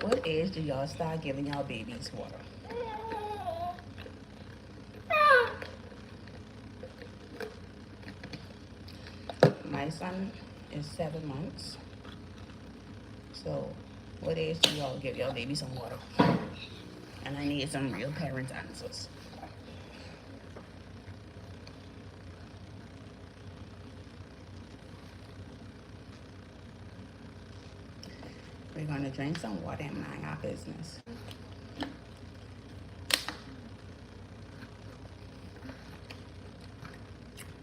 What age do y'all start giving y'all babies water? My son is 7 months. So, what age do y'all give y'all baby some water? And I need some real parent answers. We're gonna drink some water and mind our business.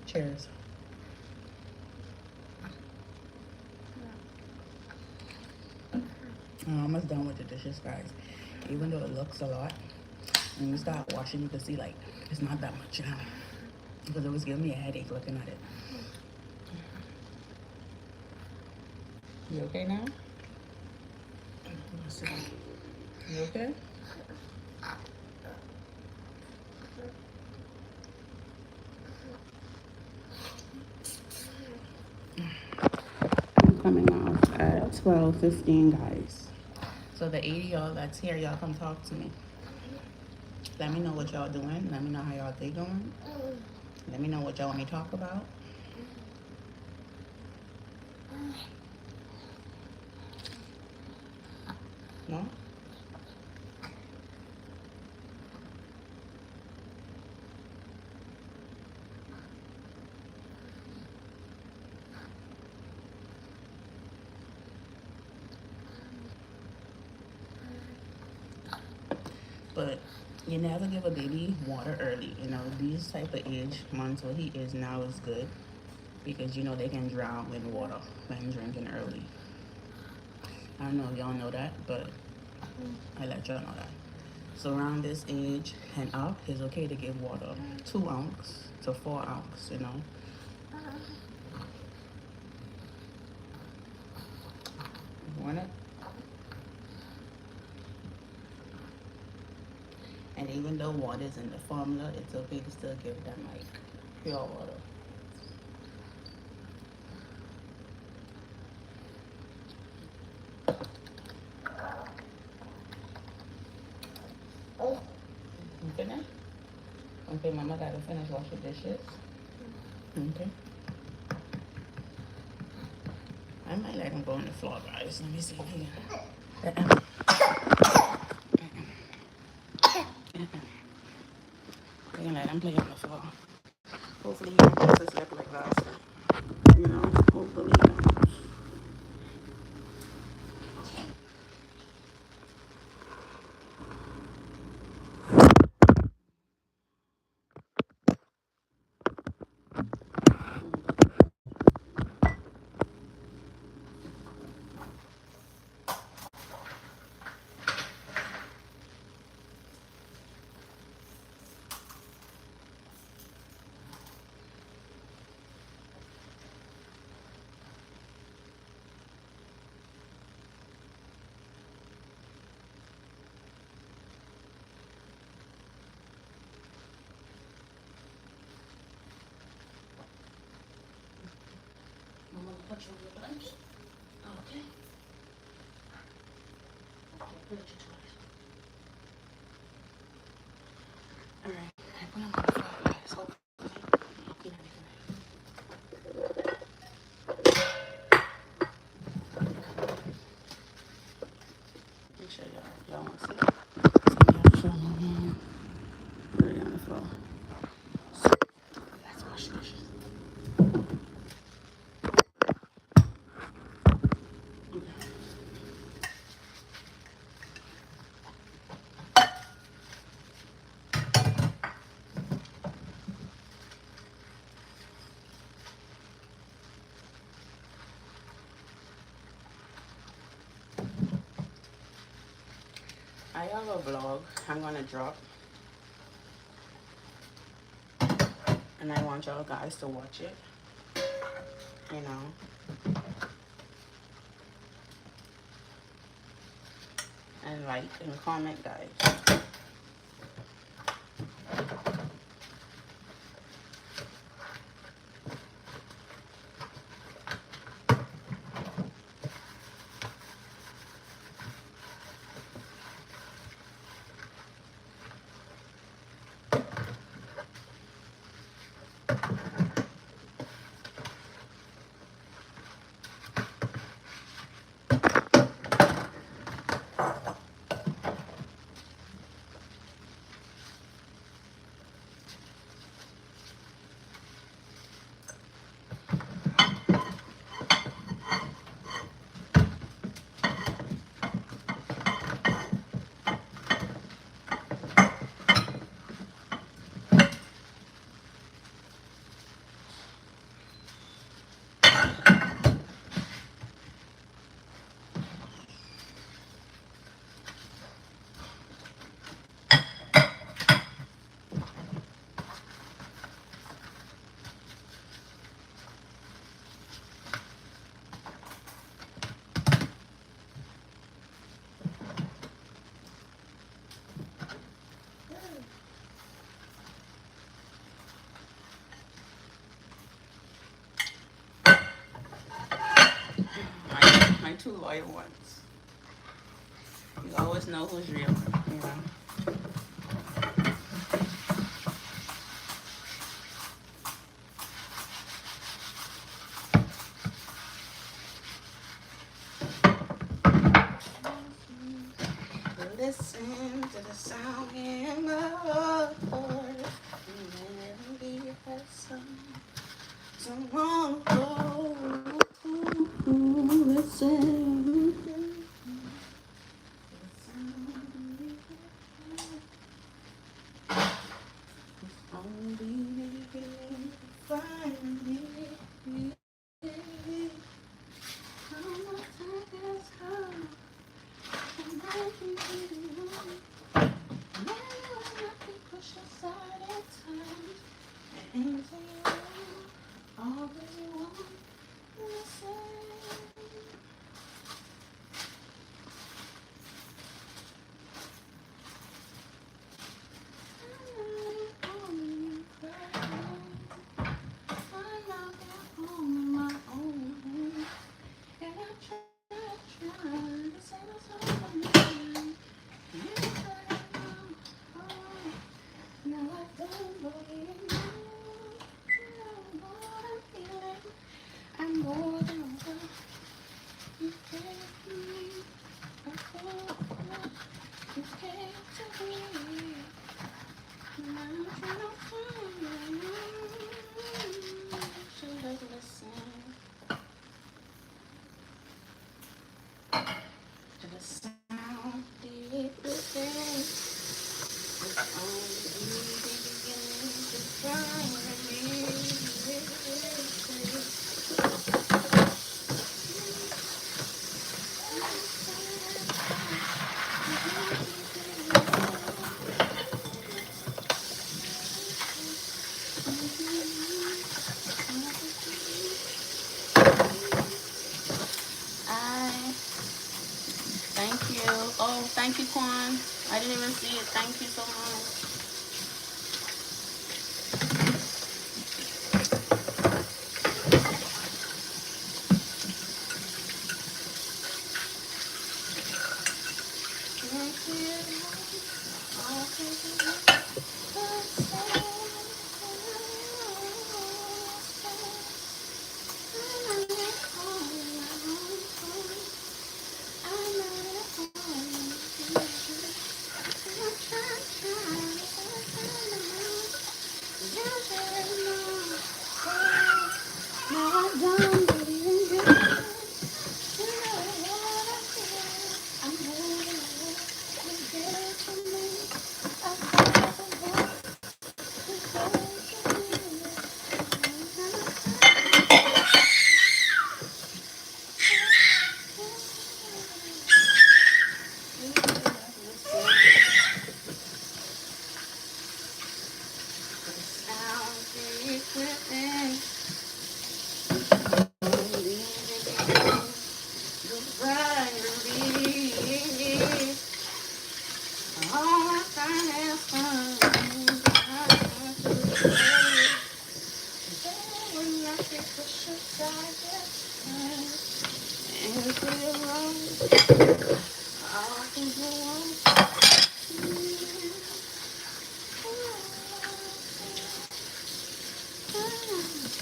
Cheers. I'm almost done with the dishes, guys. Even though it looks a lot, when you start washing, you can see like it's not that much, you know, because it was giving me a headache looking at it. You okay now? Let's see. You okay? I'm coming off at 12:15, guys. So the 80 y'all that's here, y'all come talk to me. Let me know what y'all doing. Let me know how y'all day doing. Let me know what y'all want me to talk about. No? But you never give a baby water early. You know, these type of age months, what he is now is good because you know they can drown in water when drinking early. I don't know if y'all know that, but I let y'all know that. So around this age and up, it's okay to give water 2 ounce to 4 ounce, you know. You want it? And even though water's in the formula, it's okay to still give them like pure water. You finished? Okay, mama gotta finish washing dishes. Okay. I might let him go on the floor, guys. Let me see here. We're gonna let him play on the floor. Hopefully he don't go to sleep like last time. You know, hopefully he don't. I'm gonna put you on your blanket. Okay. Okay, put your toys. Alright, I put him on the floor, guys. Hopefully. Good night, make sure y'all want to see it. So y'all show me. Put it on the floor. So, let's wash dishes. I have a vlog I'm gonna drop, and I want y'all guys to watch it. You know, and like and comment, guys. my 2 loyal ones. You always know who's real, you know. Listen to the sound in the heart. Melody has someone go. Listen. Only find me. Thank you. Oh, thank you, Quan. I didn't even see it. Thank you so much.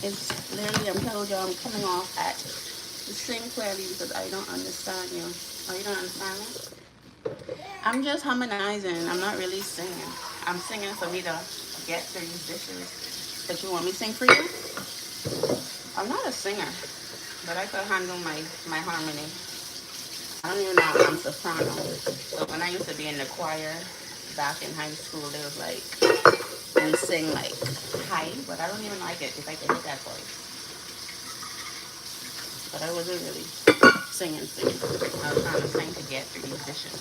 It's literally, I'm telling you, I'm coming off at the same clearly because I don't understand you. Oh, you don't understand me? I'm just harmonizing. I'm not really singing. I'm singing for me to get through these dishes. But you want me to sing for you? I'm not a singer, but I could handle my harmony. I don't even know if I'm soprano. But when I used to be in the choir back in high school, they was like, we sing like high, but I don't even like it if I can hit that voice. But I wasn't really singing. I was trying to sing to get through these dishes.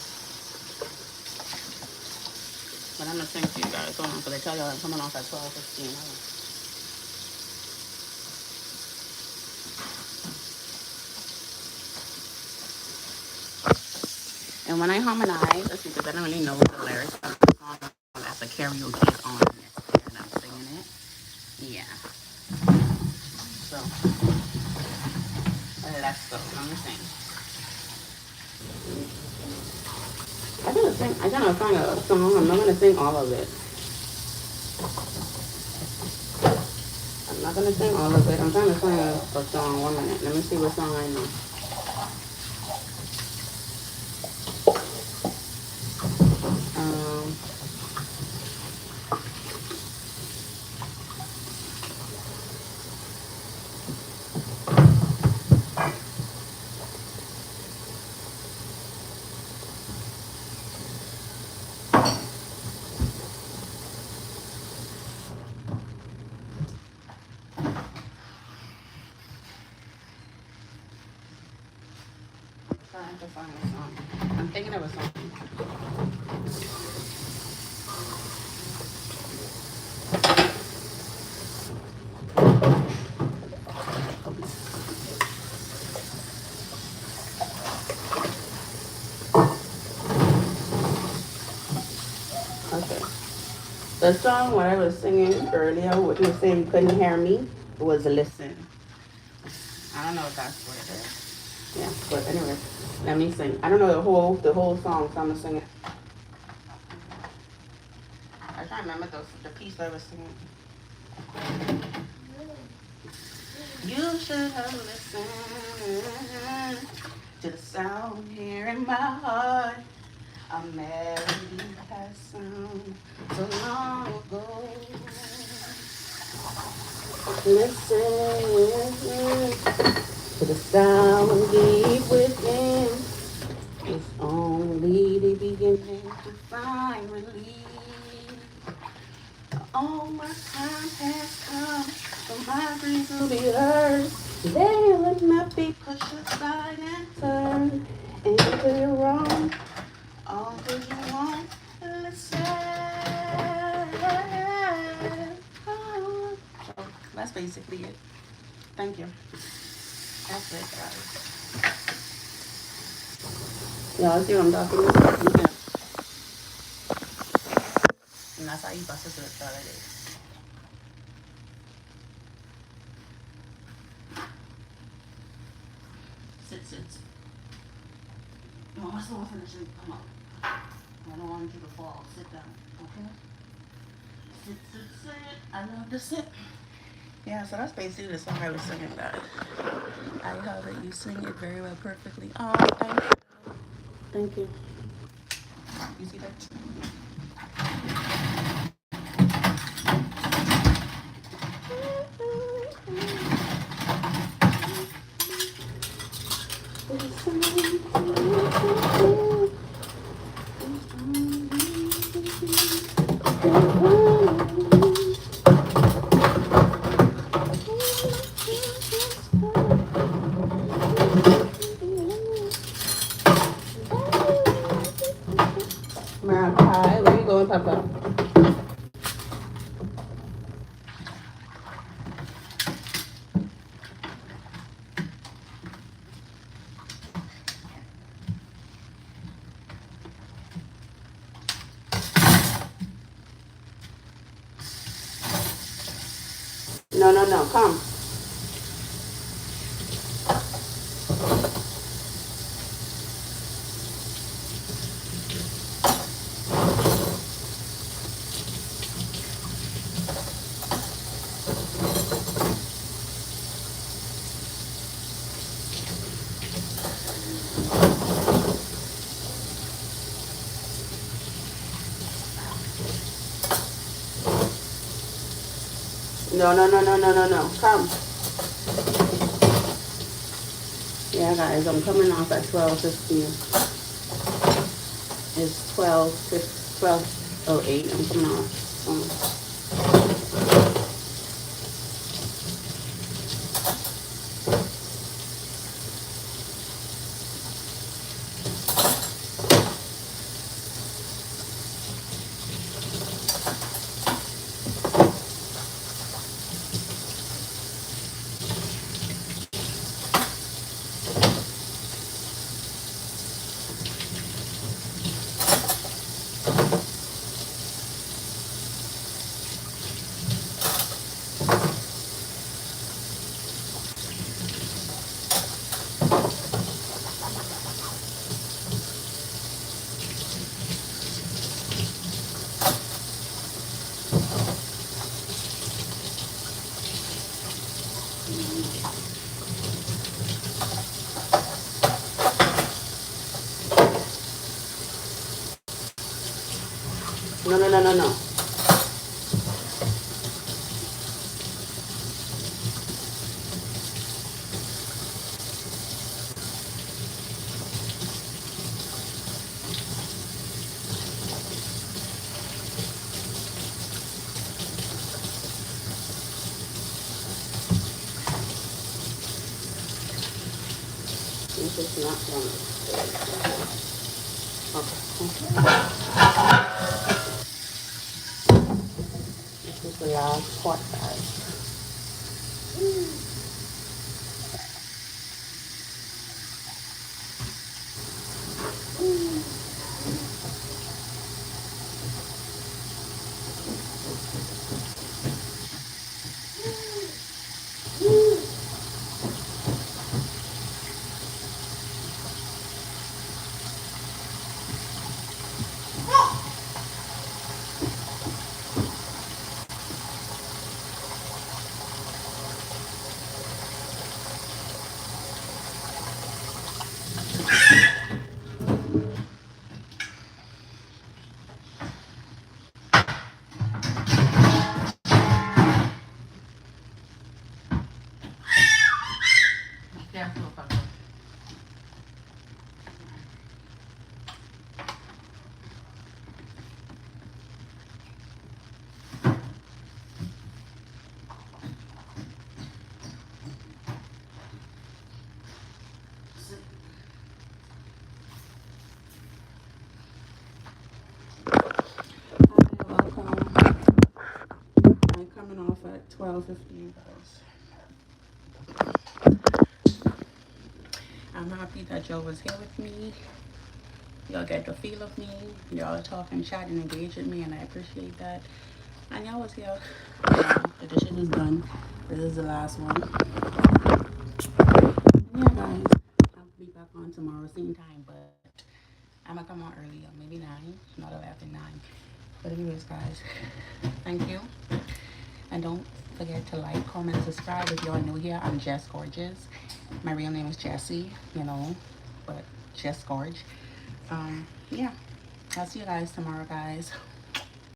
But I'm going to sing to you guys. Hold on, because I tell y'all I'm coming off at 12:15. And when I harmonize, it's because I don't really know the lyrics of the song. That's a karaoke is on and I'm singing it. Yeah. So, let's go. I'm going to sing. I gotta find a song. I'm not gonna sing all of it. I'm not gonna sing all of it. I'm trying to sing a song. 1 minute. Let me see what song I know. Um, trying to find a song. I'm thinking of a song. Okay. The song what I was singing earlier, what you were saying you couldn't hear me, was Listen. I don't know if that's what it is. Yeah, but anyway, let me sing. I don't know the whole song, so I'm gonna sing it. I can't remember the piece I was singing. You should have listened to the sound here in my heart. A melody has sung so long ago. Listen to the sound deep within. It's only the beginning to find relief. All my time has come for my dreams to be heard. They would not be pushed aside and turned into the wrong. All do you want? Listen. Oh. So that's basically it. Thank you. That's it, guys. Y'all see what I'm talking about? Yeah. And that's how you bust it to the toilet. Sit. No, I'm still finishing. Come on. I don't want you to fall. Sit down. Okay? Sit. I love to sit. Yeah, so that's basically the song I was singing, guys. I hope that you sing it very well, perfectly. Oh, thank you. Thank you. You see that? Hi, where you going, Papa? No, come. No, come. Yeah, guys, I'm coming off at 12:15. It's 12:08. I'm coming off. No, no, no, no, no. This is not done. Okay. This is the last pot, guys. Welcome. I'm coming off at 12:15, guys. I'm happy that y'all was here with me. Y'all get the feel of me. Y'all talk and chat and engage with me, and I appreciate that. And y'all was here. The dishes is done. This is the last one. Yeah, guys. I'll be back on tomorrow, same time, but I'm gonna come on earlier, maybe 9, not 11, 9. But anyways, guys, thank you. And don't forget to like, comment, subscribe. If you're new here, I'm Jess Gorgeous. My real name is Jessie, but Jess Gorge. Yeah, I'll see you guys tomorrow, guys.